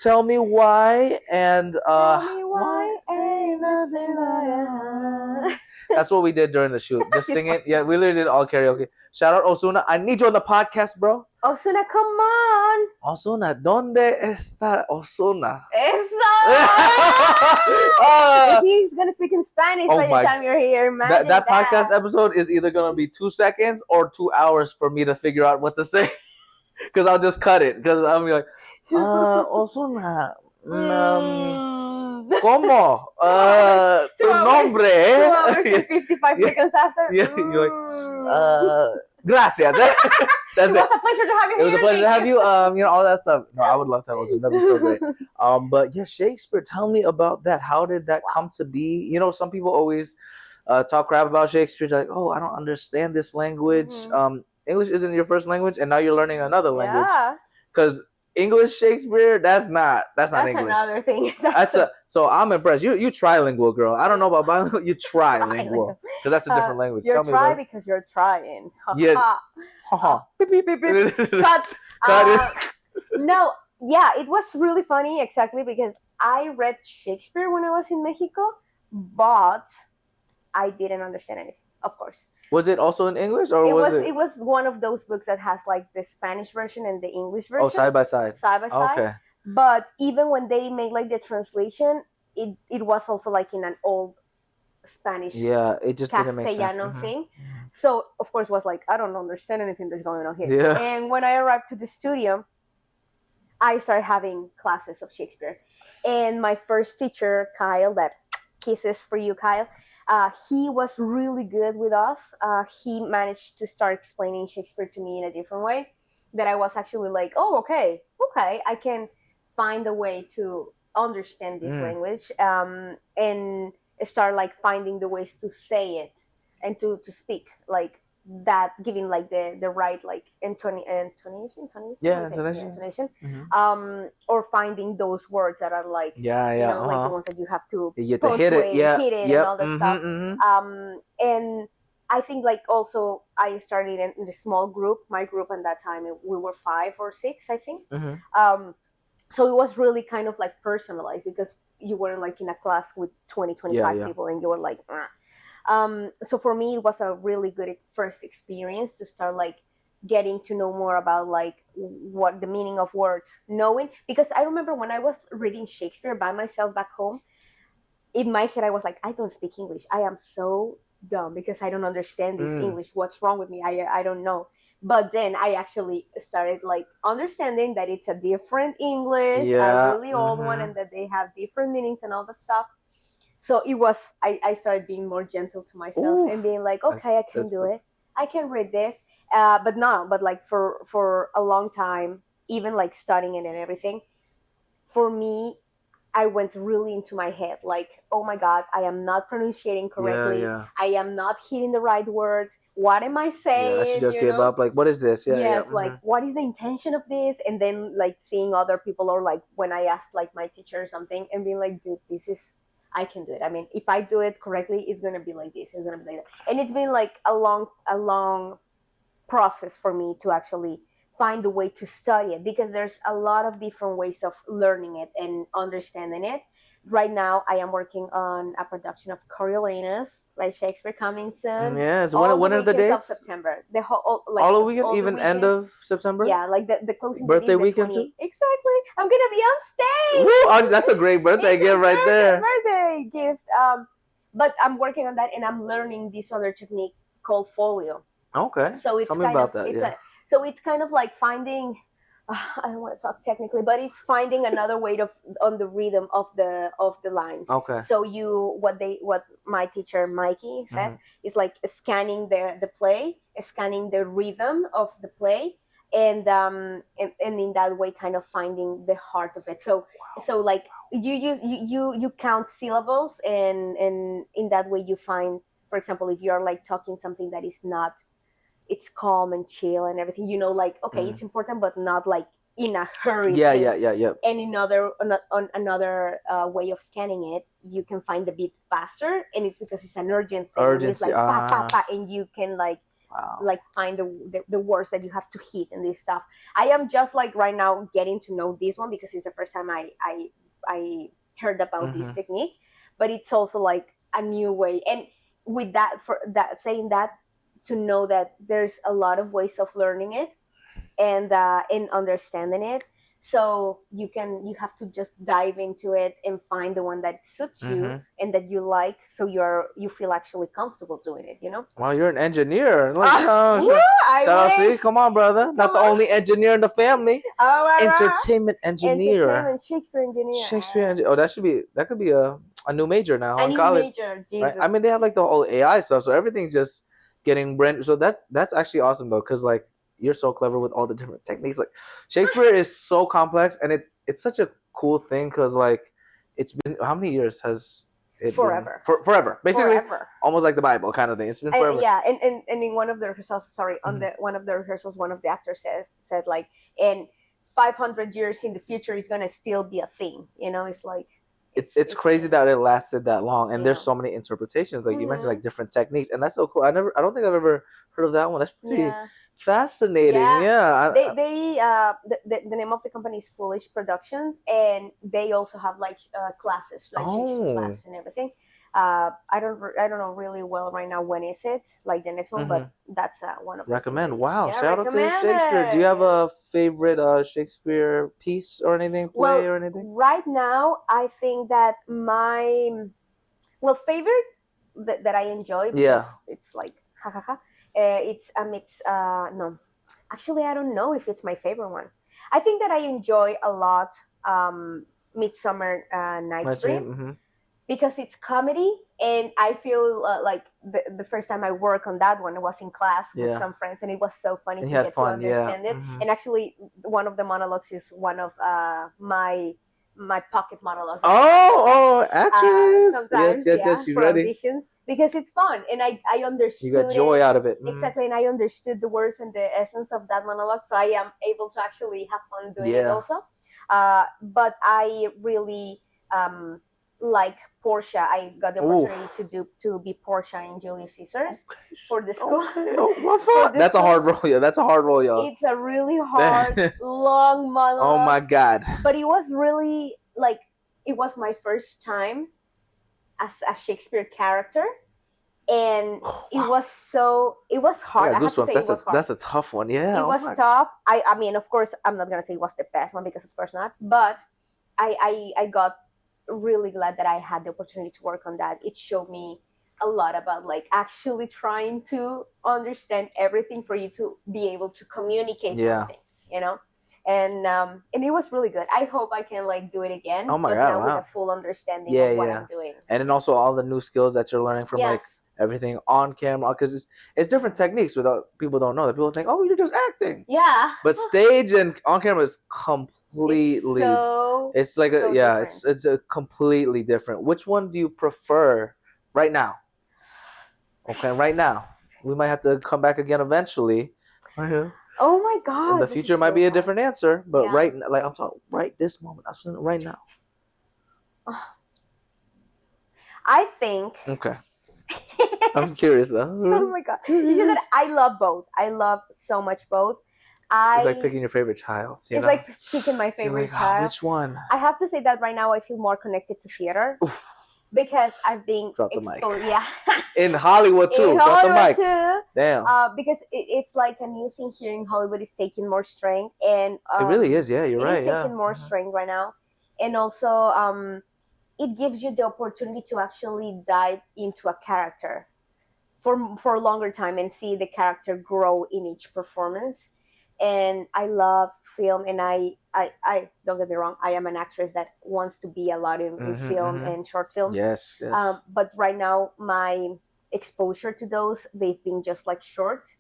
S1: Tell me why, and
S2: tell me why ain't nothing like
S1: that's what we did during the shoot. Just sing it. Yeah, we literally did all karaoke. Shout out Ozuna. I need you on the podcast, bro.
S2: Ozuna, come on.
S1: Ozuna, ¿dónde está Ozuna?
S2: He's gonna speak in Spanish by the time you're here.
S1: That podcast episode is either gonna be 2 seconds or 2 hours for me to figure out what to say. Because I'll just cut it. Because I'll be like, Ozuna, ¿cómo? Tu nombre.
S2: 2 hours and 55 seconds after.
S1: Yeah, you're like, gracias. That's it.
S2: It was a pleasure to have you here.
S1: It was a pleasure to have you. You know, all that stuff. No, I would love to have Ozuna. That'd be so great. But yeah, Shakespeare, tell me about that. How did that come to be? You know, some people always talk crap about Shakespeare. They're like, oh, I don't understand this language. English isn't your first language, and now you're learning another language. Yeah. Because English Shakespeare, that's not English.
S2: Another thing.
S1: So I'm impressed. You trilingual, girl. I don't know about bilingual. You trilingual because that's a different language.
S2: You're trying because you're trying.
S1: Yeah.
S2: Beep, beep, beep, beep. Cut. No, yeah, it was really funny. Exactly, because I read Shakespeare when I was in Mexico, but I didn't understand anything. Of course.
S1: Was it also in English, or was it?
S2: It was one of those books that has like the Spanish version and the English version.
S1: Oh, side by side.
S2: Side by side. Okay. But even when they made like the translation, it was also like in an old Spanish.
S1: Yeah, it just didn't make sense.
S2: Castellano thing. So of course was like, I don't understand anything that's going on here. Yeah. And when I arrived to the studio, I started having classes of Shakespeare, and my first teacher, Kyle, that kisses for you, Kyle. He was really good with us. He managed to start explaining Shakespeare to me in a different way that I was actually like, oh, okay, I can find a way to understand this language, and start like finding the ways to say it and to speak like that, giving like the right like intonation. Or finding those words that are like you know, like the ones that you have to
S1: hit it,
S2: and all that stuff. And I think like also I started in a small group. My group at that time we were 5 or 6, I think.
S1: Hmm.
S2: So it was really kind of like personalized because you were like in a class with 20,
S1: Yeah,
S2: 25
S1: yeah.
S2: people and you were like so for me it was a really good first experience to start like getting to know more about like what the meaning of words, knowing, because I remember when I was reading Shakespeare by myself back home, in my head I was like, I don't speak English, I am so dumb because I don't understand this
S1: Mm.
S2: English, what's wrong with me, I don't know. But then I actually started like understanding that it's a different English, a
S1: Yeah.
S2: really old one, and that they have different meanings and all that stuff. So it was, I started being more gentle to myself
S1: Ooh,
S2: and being like,
S1: that's,
S2: okay, I can
S1: that's
S2: do
S1: good.
S2: it, I can read this. But like for a long time, even like studying it and everything, for me, I went really into my head, like, oh my God, I am not pronunciating
S1: Yeah,
S2: correctly.
S1: yeah,
S2: I am not hitting the right words. What am I
S1: yeah. I should
S2: saying?
S1: just give up. Like, what is this? Yeah, yeah.
S2: Yes, like, what is the intention of this? And then, like, seeing other people, or like when I asked, like, my teacher or something, and being like, dude, this is, I can do it. I mean, if I do it correctly, it's going to be like this. It's going to be like that. And it's been like a long process for me to actually find a way to study it, because there's a lot of different ways of learning it and understanding it. Right now, I am working on a production of Coriolanus by Shakespeare coming soon.
S1: Yeah. So
S2: All the
S1: when are the
S2: weekends of
S1: dates?
S2: September. The whole like
S1: All the weekend,
S2: all the
S1: even end
S2: weekends.
S1: of September.
S2: Yeah, like the closing date
S1: Birthday
S2: is the
S1: weekend too.
S2: 28th. Exactly. I'm gonna be on
S1: Woo!
S2: stage.
S1: Oh, that's a great birthday
S2: It's a
S1: gift right there.
S2: birthday gift. But I'm working on that, and I'm learning this other technique called folio.
S1: Okay.
S2: So it's
S1: Tell me
S2: kind of
S1: about that.
S2: it's
S1: Yeah.
S2: a so it's kind of like finding, I don't want to talk technically, but it's finding another way to on the rhythm of the lines.
S1: Okay.
S2: So what my teacher Mikey says
S1: Mhm.
S2: is like scanning the play, scanning the rhythm of the play, and in that way kind of finding the heart of it. So like you count syllables, and in that way you find, for example, if you're like talking something that is not, it's calm and chill and everything, like, okay,
S1: Mhm.
S2: it's important, but not like in a hurry
S1: Yeah,
S2: thing.
S1: yeah, yeah, yeah.
S2: And another way of scanning it, you can find the beat faster, and it's because it's an urgent thing, and it's
S1: Urgency.
S2: like pa pa pa, and you can
S1: Wow.
S2: like find the words that you have to hit and this stuff. I am just like right now getting to know this one because it's the first time I heard about this
S1: Mhm.
S2: technique, but it's also like a new way. And with that, for that, saying that, to know that there's a lot of ways of learning it, and in understanding it. So you have to just dive into it and find the one that suits you
S1: Mhm.
S2: and that you like, so you feel actually comfortable doing it.
S1: Well, you're an engineer. Like,
S2: Woo, I
S1: shout out, see,
S2: wish.
S1: come on, brother. Not
S2: Come
S1: the
S2: on.
S1: only engineer in the family.
S2: Oh my God.
S1: Entertainment engineer.
S2: Entertainment, Shakespeare engineer.
S1: Shakespeare. Oh, that could be a new major now
S2: A
S1: in
S2: new
S1: college,
S2: major,
S1: right?
S2: Jesus.
S1: I mean, they have like the whole AI stuff, so everything's just getting brand. So that's actually awesome though, because like you're so clever with all the different techniques. Like Shakespeare is so complex, and it's such a cool thing because like it's been how many years has it
S2: Forever.
S1: been? Forever, basically,
S2: Forever.
S1: almost like the Bible kind of thing. It's been
S2: And,
S1: forever.
S2: yeah, and in one of the rehearsals, on
S1: Mhm.
S2: the one of the rehearsals, one of the actors said like, in 500 years in the future, it's gonna still be a thing. It's like
S1: It's crazy that it lasted that long, and there's
S2: Yeah.
S1: so many interpretations. Like you mentioned,
S2: Mhm.
S1: like different techniques, and that's so cool. I don't think I've ever heard of that one. That's pretty
S2: Yeah.
S1: fascinating.
S2: Yeah.
S1: Yeah.
S2: The name of the company is Foolish Productions, and they also have like classes, like Shakespeare
S1: Oh.
S2: classes and everything. I don't know really well right now when is it, like the next one, but that's one of the
S1: Recommend.
S2: things.
S1: Wow.
S2: Yeah,
S1: Shout out to
S2: recommend
S1: Shakespeare. Do you have
S2: it.
S1: a favorite Shakespeare piece or anything, play
S2: Well,
S1: or anything?
S2: right now, I think that my favorite that I enjoy, because
S1: Yeah.
S2: it's like ha ha ha. It's a mix. No, actually, I don't know if it's my favorite one. I think that I enjoy a lot Midsummer Night's
S1: That's
S2: Dream,
S1: it.
S2: because it's comedy, and I feel like the first time I worked on that one, I was in class with
S1: Yeah.
S2: some friends, and it was so funny
S1: And
S2: to
S1: you had
S2: get
S1: fun,
S2: to
S1: yeah.
S2: understand it.
S1: Mhm.
S2: And actually, one of the monologues is one of my pocket monologues.
S1: Oh, actress.
S2: Sometimes,
S1: Yes. You
S2: for
S1: ready?
S2: auditions, because it's fun, and I understood
S1: You got joy
S2: it.
S1: out of it. Mhm.
S2: Exactly, and I understood the words and the essence of that monologue, so I am able to actually have fun doing it
S1: Yeah.
S2: also. But I really like Portia. I got the
S1: Ooh.
S2: opportunity to be Portia in Julius Caesars for the school.
S1: Okay. Oh, what
S2: For
S1: fuck?
S2: the
S1: That's a
S2: school.
S1: hard role, yeah. That's a hard role, y'all.
S2: It's a really hard, long monologue.
S1: Oh my god.
S2: But it was really like it was my first time as a Shakespeare character, and it was hard.
S1: Yeah,
S2: I have to
S1: goosebumps.
S2: say it was hard.
S1: That's a tough one. Yeah.
S2: It
S1: oh
S2: was
S1: my-
S2: tough. I mean, of course, I'm not gonna say it was the best one because of course not. But I got really glad that I had the opportunity to work on that. It showed me a lot about like actually trying to understand everything for you to be able to communicate
S1: Yeah.
S2: something, you know. And it was really good. I hope I can like do it again.
S1: Oh my
S2: but
S1: God,
S2: now
S1: wow.
S2: with a full understanding
S1: Yeah,
S2: of what
S1: yeah.
S2: I'm doing.
S1: And then also all the new skills that you're learning from
S2: Yes.
S1: like everything on camera, because it's different techniques. Without people don't know that, people think, oh, you're just acting.
S2: Yeah.
S1: But stage and on camera is completely. It's like
S2: so
S1: yeah,
S2: different.
S1: it's a completely different. Which one do you prefer right now? Okay, right now. We might have to come back again eventually. Right here.
S2: Oh my god.
S1: In the
S2: this
S1: future,
S2: is
S1: might
S2: so
S1: be a
S2: hard.
S1: different answer, but
S2: Yeah.
S1: right, like I'm talking right this moment, I'm saying right now.
S2: I think.
S1: Okay, I'm curious
S2: Oh
S1: though.
S2: my god! You said that I love both. I love so much both.
S1: It's like picking your favorite child. You
S2: It's
S1: know?
S2: like picking my
S1: You're
S2: favorite
S1: like,
S2: child.
S1: which one?
S2: I have to say that right now I feel more connected to theater because I've been
S1: Drop the mic.
S2: exposed. Yeah.
S1: In Hollywood too.
S2: In
S1: Drop the
S2: Hollywood
S1: mic.
S2: too.
S1: Damn.
S2: Because it's like a new thing here in Hollywood is taking more strength, and
S1: it really is. Yeah, you're
S2: it
S1: right.
S2: is
S1: Yeah.
S2: taking more strength right now, and also it gives you the opportunity to actually dive into a character for a longer time and see the character grow in each performance. And I love film, and I don't get me wrong, I am an actress that wants to be a lot in film and short films.
S1: Yes. Yes.
S2: But right now my exposure to those, they've been just like short,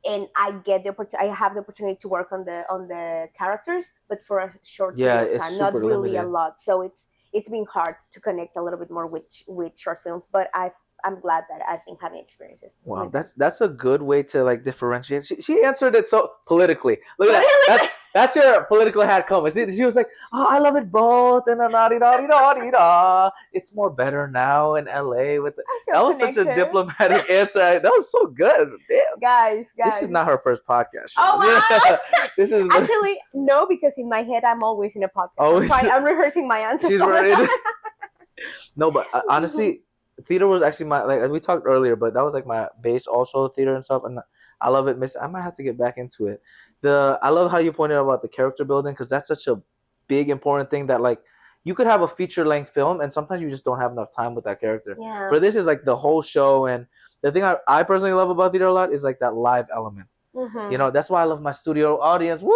S2: and I get the opportunity. I have the opportunity to work on the characters, but for a short period of
S1: it's
S2: time, not
S1: super
S2: really
S1: limited.
S2: a lot. So it's been hard to connect a little bit more with short films. But I'm glad that I've been having experiences.
S1: Wow,
S2: with them.
S1: that's a good way to like differentiate. She answered it so politically. Look at that. That's your political hat coming. She was like, oh, I love it both, and it's more better now in LA with the,
S2: I feel
S1: that was such a
S2: connected.
S1: diplomatic answer. That was so good. Damn.
S2: Guys.
S1: This is not her first podcast.
S2: Oh, wow.
S1: This is
S2: Actually, no, because in my head I'm always in a podcast.
S1: Oh,
S2: I'm rehearsing my answers.
S1: she's
S2: all the
S1: ready.
S2: time.
S1: No, but honestly, theater was actually my like we talked earlier, but that was like my base also theater and stuff, and I love it. I might have to get back into it. I love how you pointed out about the character building because that's such a big important thing that like you could have a feature length film and sometimes you just don't have enough time with that character.
S2: Yeah.
S1: For this is like the whole show, and the thing I personally love about theater a lot is like that live element.
S2: Mhm.
S1: You know, that's why I love my studio audience. Woo!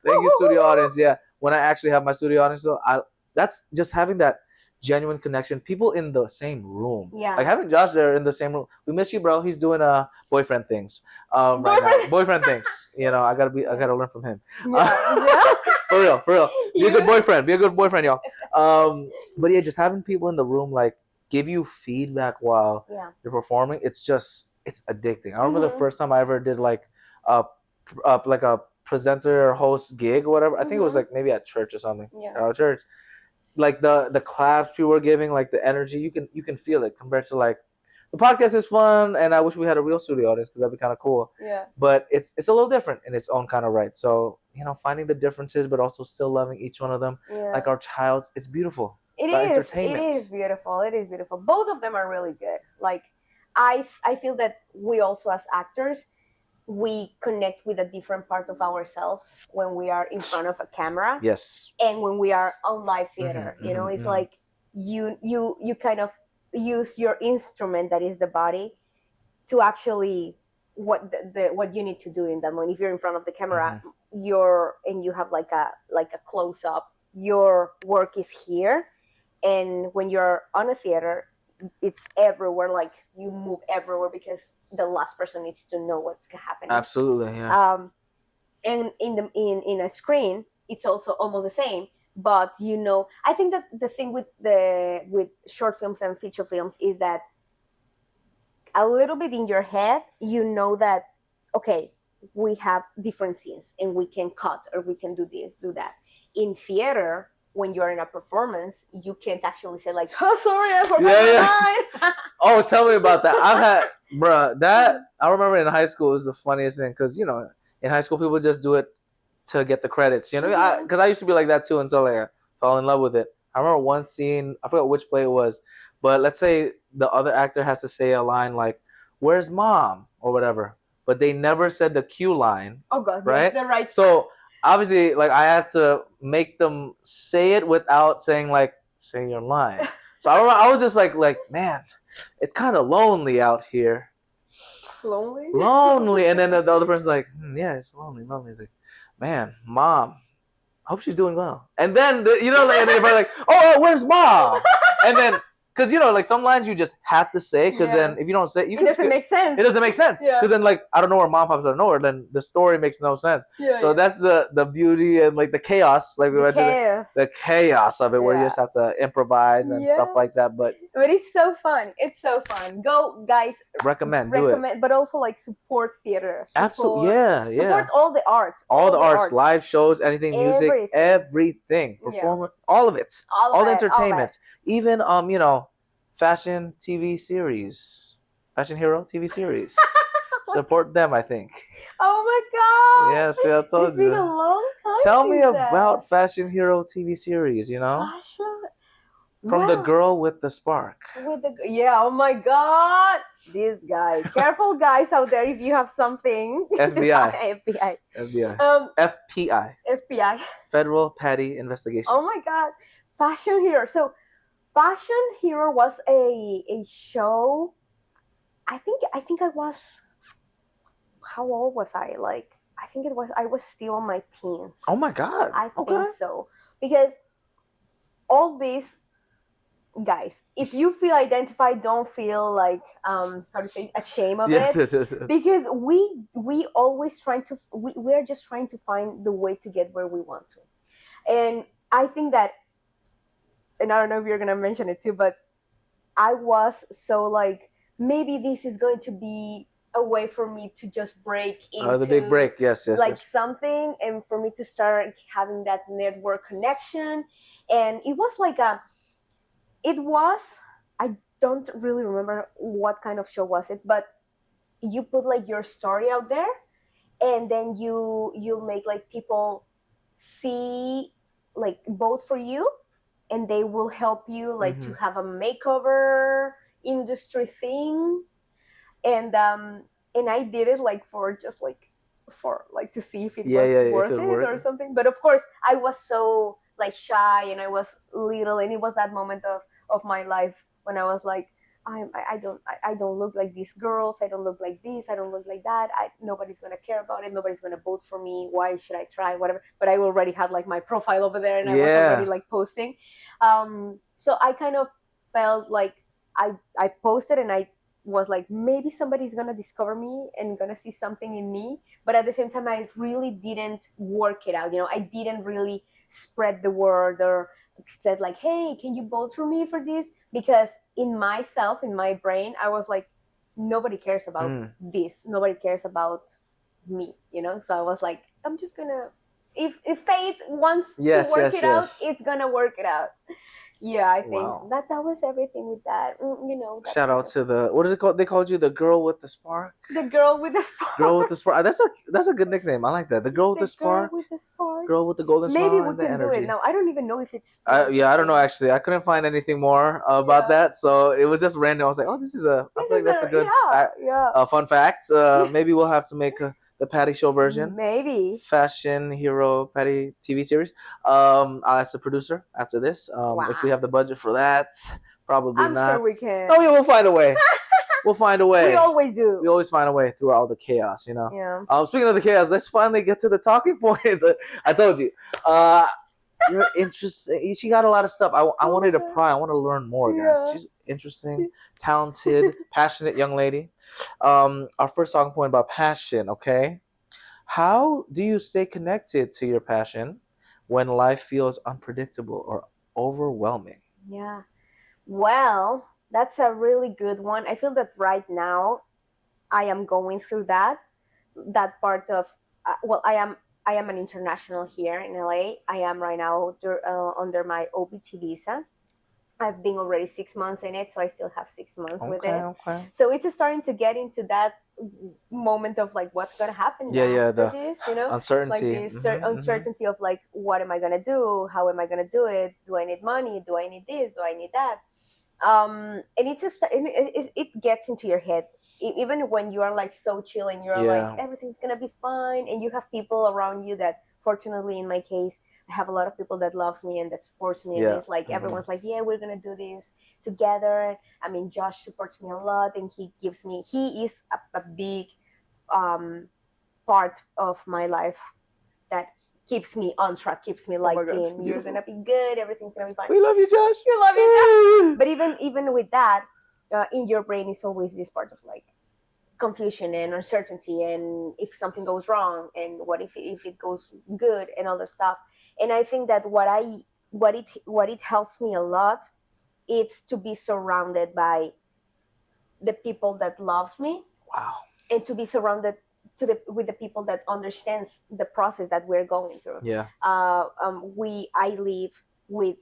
S1: Thank you, studio audience. Yeah, when I actually have my studio audience, though, that's just having that genuine connection. People in the same room.
S2: Yeah.
S1: Like having Josh there in the same room. We miss you, bro. He's doing boyfriend things. Right now. Boyfriend things. You know, I gotta learn from him.
S2: Yeah.
S1: For real. Be a good boyfriend. Be a good boyfriend, y'all. But yeah, just having people in the room like give you feedback while you're performing. It's addicting. I remember the first time I ever did like a presenter or host gig or whatever. I think it was like maybe at church or something.
S2: Yeah.
S1: At our church. Like the claps people were giving, like the energy, you can feel it compared to like the podcast is fun, and I wish we had a real studio audience because that'd be kind of cool.
S2: Yeah.
S1: But it's a little different in its own kind of right. So finding the differences, but also still loving each one of them, like our child's. It's beautiful.
S2: It is beautiful. It is beautiful. Both of them are really good. Like I feel that we also as actors, we connect with a different part of ourselves when we are in front of a camera.
S1: Yes.
S2: And when we are on live theater. It's like you kind of use your instrument, that is the body, to actually what you need to do in that moment. If you're in front of the camera, and you have like a close up, your work is here. And when you're on a theater, it's everywhere. Like you move everywhere because the last person needs to know what's happening.
S1: Absolutely, yeah.
S2: And in a screen, it's also almost the same. But I think that the thing with short films and feature films is that a little bit in your head, that okay, we have different scenes and we can cut or we can do this, do that. In theater, when you're in a performance, you can't actually say like, "Oh, sorry, I forgot
S1: Yeah,
S2: my line."
S1: Oh, tell me about that. I've had, bruh, that I remember in high school was the funniest thing because in high school people just do it to get the credits.
S2: Mhm.
S1: Because I used to be like that too until I fell in love with it. I remember one scene. I forgot which play it was, but let's say the other actor has to say a line like, "Where's mom?" or whatever, but they never said the cue line,
S2: Oh God,
S1: right?
S2: yes, the right.
S1: So obviously, like I had to make them say it without saying like, "Say your line." So I was just like, man, it's kind of lonely out here.
S2: Lonely.
S1: Lonely. And then the other person's like, yeah, it's lonely, lonely. He's like, man, mom, I hope she's doing well. And then, like, and then everybody's like, where's mom? And then, because, like some lines you just have to say, because
S2: Yeah.
S1: then if you don't say it, you
S2: It
S1: can
S2: doesn't
S1: skip.
S2: make sense.
S1: It doesn't make sense.
S2: Yeah.
S1: Because then, like, I don't know where mom pops out of nowhere, then the story makes no sense.
S2: Yeah.
S1: So that's the beauty and, like, the chaos, like we mentioned.
S2: Chaos.
S1: The chaos of it, where you
S2: Yeah.
S1: just have to improvise and stuff
S2: Yes.
S1: like that. But
S2: it's so fun. It's so fun. Go, guys.
S1: recommend, do it.
S2: But also like support theater.
S1: Absolutely, yeah.
S2: Support all the arts.
S1: All the arts, live shows, anything, music, everything, performance, all of it, all the entertainment, even fashion TV series, fashion hero TV series. Support them, I think.
S2: Oh my God!
S1: Yes, I told
S2: It's been
S1: you.
S2: a long time.
S1: Tell me about fashion hero TV series.
S2: Fashion.
S1: From the girl with the spark.
S2: Oh my God! This guy. Careful, guys out there, if you have something.
S1: FBI.
S2: FBI.
S1: FBI. FPI.
S2: FBI.
S1: Federal Petty Investigation.
S2: Oh my God! Fashion Hero. So, Fashion Hero was a show. I think I was. How old was I? Like, I was still in my teens.
S1: Oh my God.
S2: I think so. Because all these guys, if you feel identified, don't feel like how to say, ashamed of it.
S1: Yes.
S2: Because we always we're just trying to find the way to get where we want to. And I think that, and I don't know if you're gonna mention it too, but I was so like, maybe this is going to be a way for me to just break into
S1: the big break. Yes.
S2: Something, and for me to start having that network connection. And it was like I don't really remember what kind of show was it, but you put like your story out there, and then you make like people see, like, vote for you, and they will help you like to have a makeover industry thing. And I did it like for to see if it was worth it or something. But of course I was so like shy, and I was little, and it was that moment of my life when I was like, I don't look like these girls, I don't look like this, I don't look like that, nobody's gonna care about it, nobody's gonna vote for me, why should I try, whatever. But I already had like my profile over there, and I was already like posting. So I kind of felt like I posted, and I was like, maybe somebody's gonna discover me and gonna see something in me. But at the same time, I really didn't work it out. I didn't really spread the word or said like, hey, can you vote for me for this? Because in my brain, I was like, nobody cares about this, nobody cares about me, so I was like, I'm just gonna, if fate wants to work it out, it's gonna work it out. Yeah, I think that was everything with that.
S1: Shout out to what is it called? They called you the girl with the spark.
S2: The girl with the spark.
S1: Girl with the spark. That's a good nickname. I like that. The girl with the spark.
S2: Girl with the spark.
S1: Girl with the golden smile.
S2: Maybe we can do it now. I don't even know if it's.
S1: I don't know actually. I couldn't find anything more about that, so it was just random. I was like, oh, this is I feel like that's a good fun fact. Maybe we'll have to make the Patty Show version.
S2: Maybe.
S1: Fashion Hero Patty TV series. I'll ask the producer after this. If we have the budget for that. Probably
S2: I'm
S1: not.
S2: Sure we can.
S1: Oh, yeah, we'll find a way. We'll find a way.
S2: We always do.
S1: We always find a way through all the chaos,
S2: Yeah.
S1: Speaking of the chaos, let's finally get to the talking points. I told you. You're interesting. She got a lot of stuff. I wanted to pry. I want to learn more, guys. She's interesting, talented, passionate young lady. Our first talking point about passion, okay? How do you stay connected to your passion when life feels unpredictable or overwhelming?
S2: Yeah. Well, that's a really good one. I feel that right now I am going through that part of I I am an international here in LA. I am right now under my OPT visa. I've been already 6 months in it, so I still have 6 months with
S1: Okay,
S2: it.
S1: okay.
S2: So it's starting to get into that moment of like, what's gonna happen
S1: Yeah, yeah,
S2: after
S1: the
S2: this, you know? Like
S1: uncertainty.
S2: this
S1: Mhm, mhm.
S2: uncertainty of like, what am I gonna do? How am I gonna do it? Do I need money? Do I need this? Do I need that? And it's just it gets into your head. Even when you are like so chill and you're like,
S1: Yeah,
S2: everything's gonna be fine, and you have people around you that, fortunately in my case, I have a lot of people that loves me and that supports me, and
S1: yeah.
S2: it's like
S1: Mhm.
S2: everyone's like, yeah, we're gonna do this together. I mean, Josh supports me a lot, and he is a big um part of my life that keeps me on track, keeps me
S1: Oh my
S2: like
S1: God, it's
S2: in, you're
S1: beautiful.
S2: gonna be good, everything's gonna be fine.
S1: We love you, Josh.
S2: You love it. But even with that, in your brain is always this part of like confusion and uncertainty, and if something goes wrong, and what if it goes good, and all that stuff. And I think that what it helps me a lot, it's to be surrounded by the people that loves me,
S1: Wow.
S2: and to be surrounded with the people that understands the process that we're going through.
S1: Yeah.
S2: I live with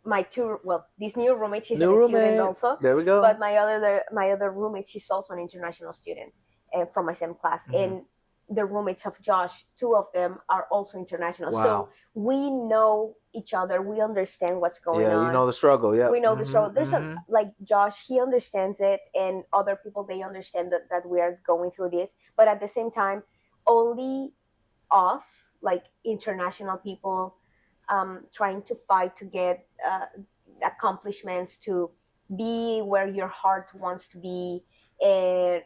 S2: my two, well, this new roommate, she's
S1: New
S2: a student
S1: roommate.
S2: also,
S1: There we go.
S2: but my other roommate, she's also an international student, from my same class.
S1: Mhm.
S2: And the roommates of Josh, two of them are also international.
S1: Wow.
S2: So we know each other, we understand what's going
S1: Yeah,
S2: on.
S1: you know the struggle. Yeah.
S2: We know the struggle. There's
S1: Mhm.
S2: like Josh, he understands it, and other people, they understand that we are going through this. But at the same time, only us, like international people, trying to fight to get accomplishments, to be where your heart wants to be, and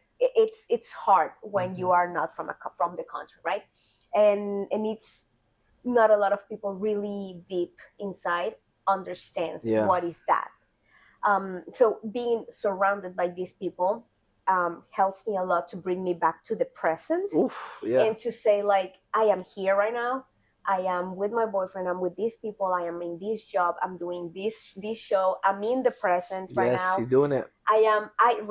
S2: it's hard when you are not from the country, right? And it's not a lot of people really deep inside understands
S1: Yeah.
S2: what is that. So being surrounded by these people helps me a lot to bring me back to the present,
S1: Oof. Yeah.
S2: and to say like, I am here right now. I am with my boyfriend. I'm with these people. I am in this job. I'm doing this show. I'm in the present right
S1: Yes,
S2: now.
S1: she's doing it.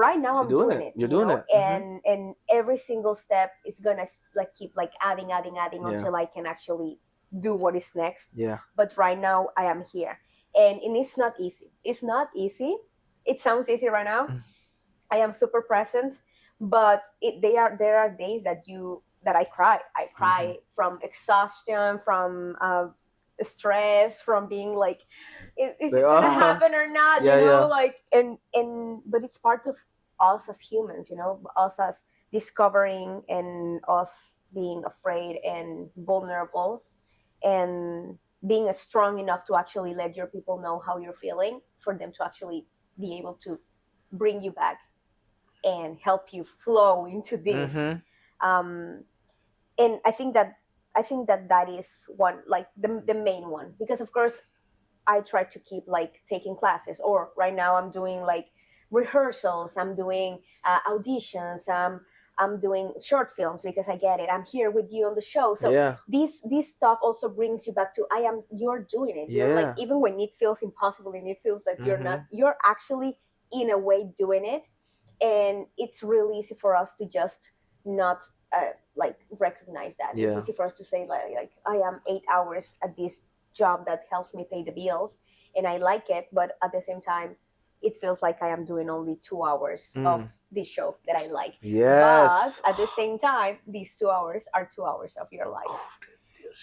S2: Right now
S1: She's
S2: I'm
S1: doing
S2: doing
S1: it.
S2: it.
S1: You're
S2: you
S1: doing
S2: know?
S1: it. Mhm.
S2: And every single step is gonna like keep like adding
S1: Yeah.
S2: until I can actually do what is next.
S1: Yeah.
S2: But right now I am here, and it's not easy. It's not easy. It sounds easy right now. I am super present, but there are days that I cry. I cry from exhaustion, from stress, from being like, is it gonna happen or not?
S1: Yeah,
S2: you know,
S1: yeah.
S2: like, but it's part of us as humans. Us as discovering, and us being afraid and vulnerable, and being strong enough to actually let your people know how you're feeling, for them to actually be able to bring you back and help you flow into this.
S1: Mhm.
S2: And I think that is one, like the main one, because of course I try to keep like taking classes, or right now I'm doing like rehearsals, I'm doing auditions, I'm doing short films, because I get it, I'm here with you on the show. So
S1: Yeah.
S2: this stuff also brings you back to, you're doing it. You're like,
S1: Yeah.
S2: even when it feels impossible and it feels like you're not,
S1: Mhm.
S2: you're actually in a way doing it. And it's really easy for us to just not like recognize that.
S1: Yeah.
S2: It's easy for us to say like I am 8 hours at this job that helps me pay the bills, and I like it, but at the same time it feels like I am doing only 2 hours of this show that I like.
S1: Yes.
S2: But at the same time, these 2 hours are 2 hours of your life.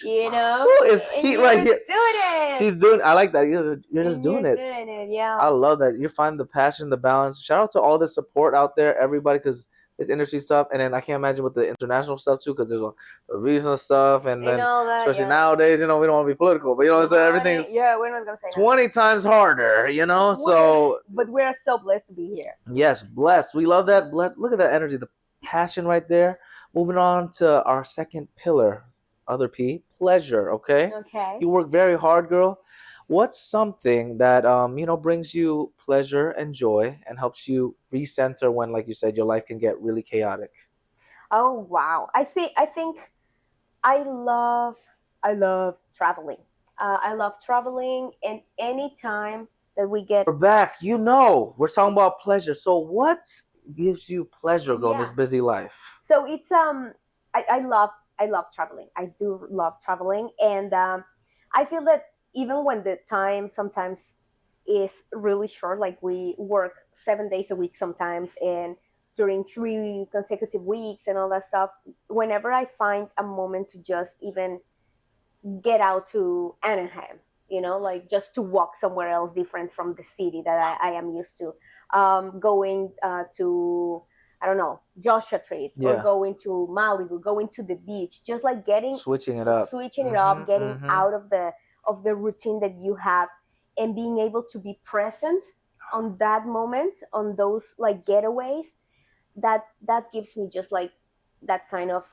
S1: Ooh, it's
S2: And
S1: heat
S2: you're
S1: right here.
S2: doing it.
S1: She's doing. I like that. You're just doing it.
S2: Doing it, yeah.
S1: I love that. You find the passion, the balance. Shout out to all the support out there, everybody, because it's industry stuff, and then I can't imagine with the international stuff too, because there's the visa stuff, and then
S2: all that,
S1: especially
S2: yeah.
S1: nowadays, we don't want to be political, but everything's
S2: we're not gonna say
S1: 20 times harder, So
S2: but we're so blessed to be here.
S1: yes, blessed. We love that. Blessed. Look at that energy, the passion right there. Moving on to our second pillar, other P, pleasure. Okay.
S2: Okay.
S1: You work very hard, girl. What's something that brings you pleasure and joy and helps you recenter when, like you said, your life can get really chaotic?
S2: Oh wow! I think I love traveling. I love traveling, and anytime that we get,
S1: We're back. We're talking about pleasure. So what gives you pleasure, girl, in this
S2: Yeah.
S1: busy life?
S2: So it's I love I love traveling. I do love traveling, and I feel that even when the time sometimes is really short, like we work 7 days a week sometimes, and during 3 consecutive weeks and all that stuff, whenever I find a moment to just even get out to Anaheim, like just to walk somewhere else different from the city that I am used to. Going to, I don't know, Joshua Tree, or
S1: Yeah.
S2: going to Malibu, going to the beach, just like
S1: Switching it up.
S2: switching it up, getting
S1: Mhm.
S2: out of the routine that you have, and being able to be present on that moment, on those like getaways. That gives me just like that kind of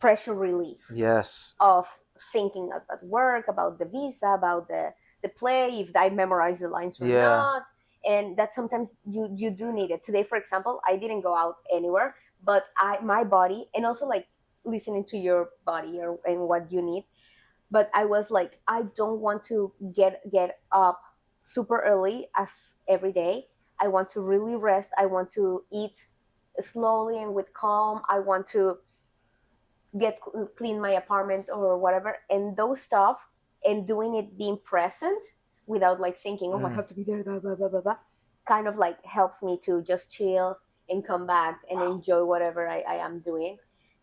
S2: pressure relief
S1: Yes.
S2: of thinking about work, about the visa, about the play, if I memorize the lines or
S1: Yeah.
S2: not. And that sometimes you do need it. Today, for example, I didn't go out anywhere, but my body, and also like listening to your body and what you need. But I was like, I don't want to get up super early as every day. I want to really rest. I want to eat slowly and with calm. I want to get clean my apartment or whatever, and those stuff, and doing it, being present without like thinking, oh, I have to be there, blah blah blah blah blah, kind of like helps me to just chill and come back and enjoy whatever I am doing.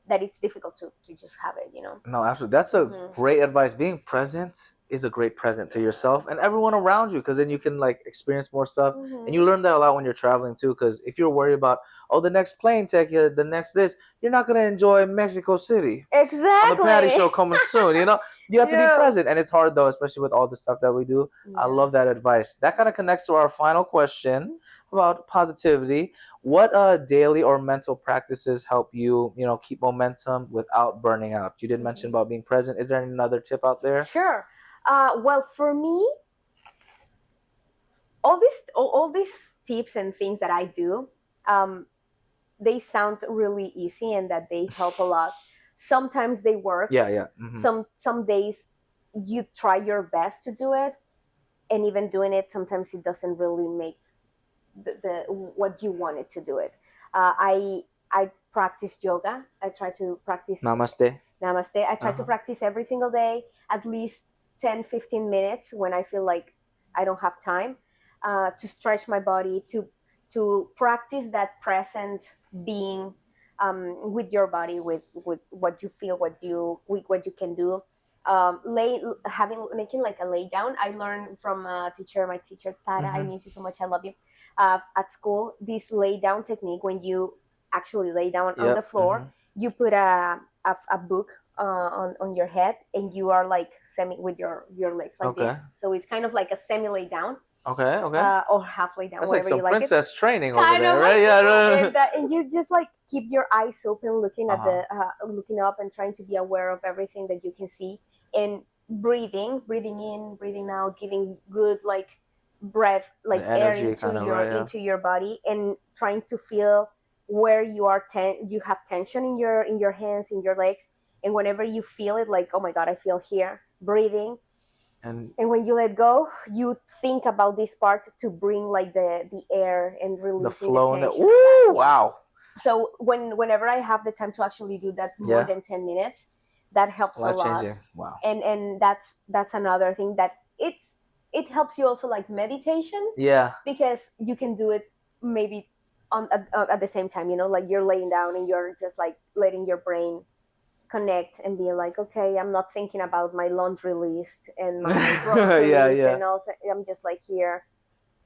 S2: That it's difficult to just have it.
S1: No, absolutely. That's a
S2: Mhm.
S1: great advice. Being present is a great present to yourself and everyone around you, because then you can like experience more stuff. And you
S2: Mhm.
S1: learn that a lot when you're traveling too. Because if you're worried about, oh, the next plane ticket, the next this, you're not gonna enjoy Mexico City on the Patty
S2: Exactly.
S1: Show coming soon. You have to be
S2: Yeah.
S1: present, and it's hard though, especially with all the stuff that we do. I
S2: Yeah.
S1: love that advice. That kind of connects to our final question about positivity. What daily or mental practices help you, keep momentum without burning out? You did mention about being present. Is there another tip out there?
S2: Sure. Well, for me, all these tips and things that I do, um, they sound really easy and that they help a lot. Sometimes they work.
S1: Yeah, yeah. Hmm.
S2: Some days you try your best to do it, and even doing it, sometimes it doesn't really make the what you wanted to do it. I practice yoga. I try to practice
S1: Namaste.
S2: namaste. I try to
S1: Uh-huh.
S2: practice every single day, at least 10-15 minutes when I feel like I don't have time, to stretch my body, to practice that present being, with your body, with what you feel, what you can do. Making like a lay down. I learned from a teacher, my teacher Tara. I
S1: Hmm.
S2: miss you so much. I love you. At school, this lay down technique, when you actually lay down on the
S1: Yep.
S2: floor, you put a book on your head, and you are like semi with your legs like
S1: Okay.
S2: this. So it's kind of like a semi lay down,
S1: Okay. Okay.
S2: or half lay down,
S1: That's like
S2: whatever
S1: some
S2: you like it.
S1: princess training over
S2: Kind
S1: there,
S2: of
S1: right?
S2: like
S1: Yeah.
S2: that.
S1: Right.
S2: And you just like keep your eyes open, looking at
S1: Uh-huh.
S2: looking up, and trying to be aware of everything that you can see, and breathing in, breathing out, giving good like breath,
S1: The
S2: like air
S1: energy kind of, right? Yeah.
S2: into your body, and trying to feel where you have tension in your hands, in your legs, and whenever you feel it, like, oh my god, I feel here, breathing.
S1: And
S2: And when you let go, you think about this part to bring like the air and
S1: the
S2: releasing
S1: flow
S2: the
S1: and the
S2: tension.
S1: woo, wow.
S2: So whenever I have the time to actually do that more
S1: Yeah.
S2: than 10 minutes, that helps a
S1: Life
S2: lot.
S1: changing. Wow.
S2: And that's another thing that it helps you also, like meditation,
S1: Yeah.
S2: because you can do it maybe at the same time. Like you're laying down and you're just like letting your brain connect and be like, okay, I'm not thinking about my laundry list and my groceries,
S1: Yeah, yeah.
S2: and also I'm just like here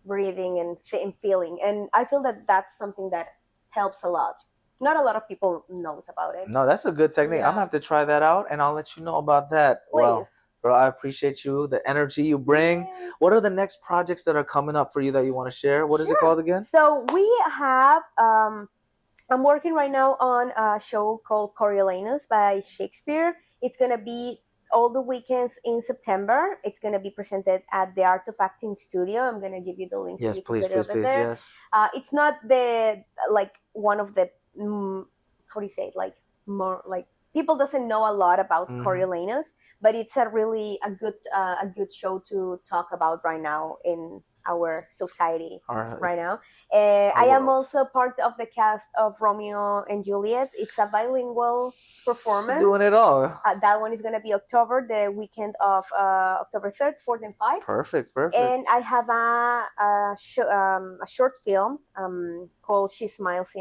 S2: breathing and feeling. And I feel that that's something that helps a lot. Not a lot of people knows about it.
S1: No, that's a good technique. I'm
S2: Yeah.
S1: gonna have to try that out, and I'll let you know about that. Well,
S2: Please.
S1: bro, I appreciate you, the energy you bring.
S2: Yes.
S1: What are the next projects that are coming up for you that you want to share? What is it
S2: Sure.
S1: called again?
S2: So we have I'm working right now on a show called Coriolanus by Shakespeare. It's gonna be all the weekends in September. It's gonna be presented at the Art of Acting Studio. I'm gonna give you the link so
S1: Yes,
S2: you can
S1: please,
S2: put it
S1: please,
S2: over
S1: please.
S2: there.
S1: Yes.
S2: It's not the like one of the how do you say it, like more like people doesn't know a lot about
S1: Mhm.
S2: Coriolanus, but it's a good show to talk about right now in our society right now. I am
S1: world.
S2: also part of the cast of Romeo and Juliet. It's a bilingual performance.
S1: Doing it all.
S2: That one is going to be October, the weekend of October 3rd, 4th, and 5th.
S1: Perfect.
S2: And I have a short film called She Smiles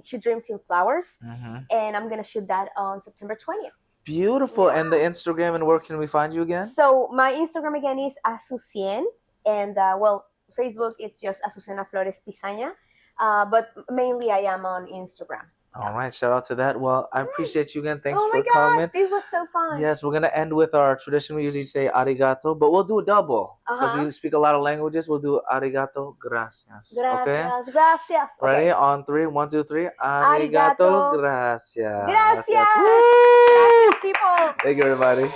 S2: She Dreams in Flowers. And I'm going to shoot that on September 20th.
S1: Beautiful. And the Instagram, and where can we find you again?
S2: So my Instagram again is Azucena, and Facebook it's just Azucena Pizaña, but mainly I am on Instagram.
S1: All right, shout out to that. Well, I appreciate you again. Thanks
S2: oh
S1: for
S2: my God,
S1: coming.
S2: This was so fun.
S1: Yes, we're gonna end with our tradition. We usually say arigato, but we'll do a double because we speak a lot of languages. We'll do arigato, gracias. Okay.
S2: Gracias.
S1: Ready?
S2: Okay.
S1: On 3, 1, 2, 3.
S2: Arigato.
S1: Arigato, gracias.
S2: Gracias.
S1: Woo!
S2: People.
S1: Thank you, everybody.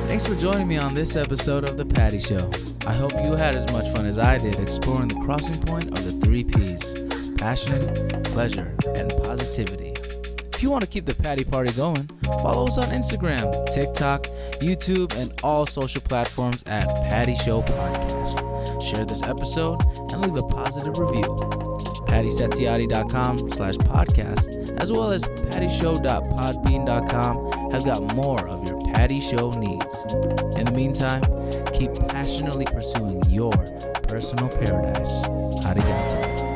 S4: Thanks for joining me on this episode of The Patty Show. I hope you had as much fun as I did exploring the crossing point of the 3 Ps: passion, pleasure, and positivity. If you want to keep the Patty Party going, follow us on Instagram, TikTok, YouTube, and all social platforms at Patty Show Podcast. Share this episode and leave a positive review. PattySatiati.com/podcast, as well as PattyShow.podbean.com have got more of your Patty Show needs. In the meantime, keep passionately pursuing your personal paradise. Arigato.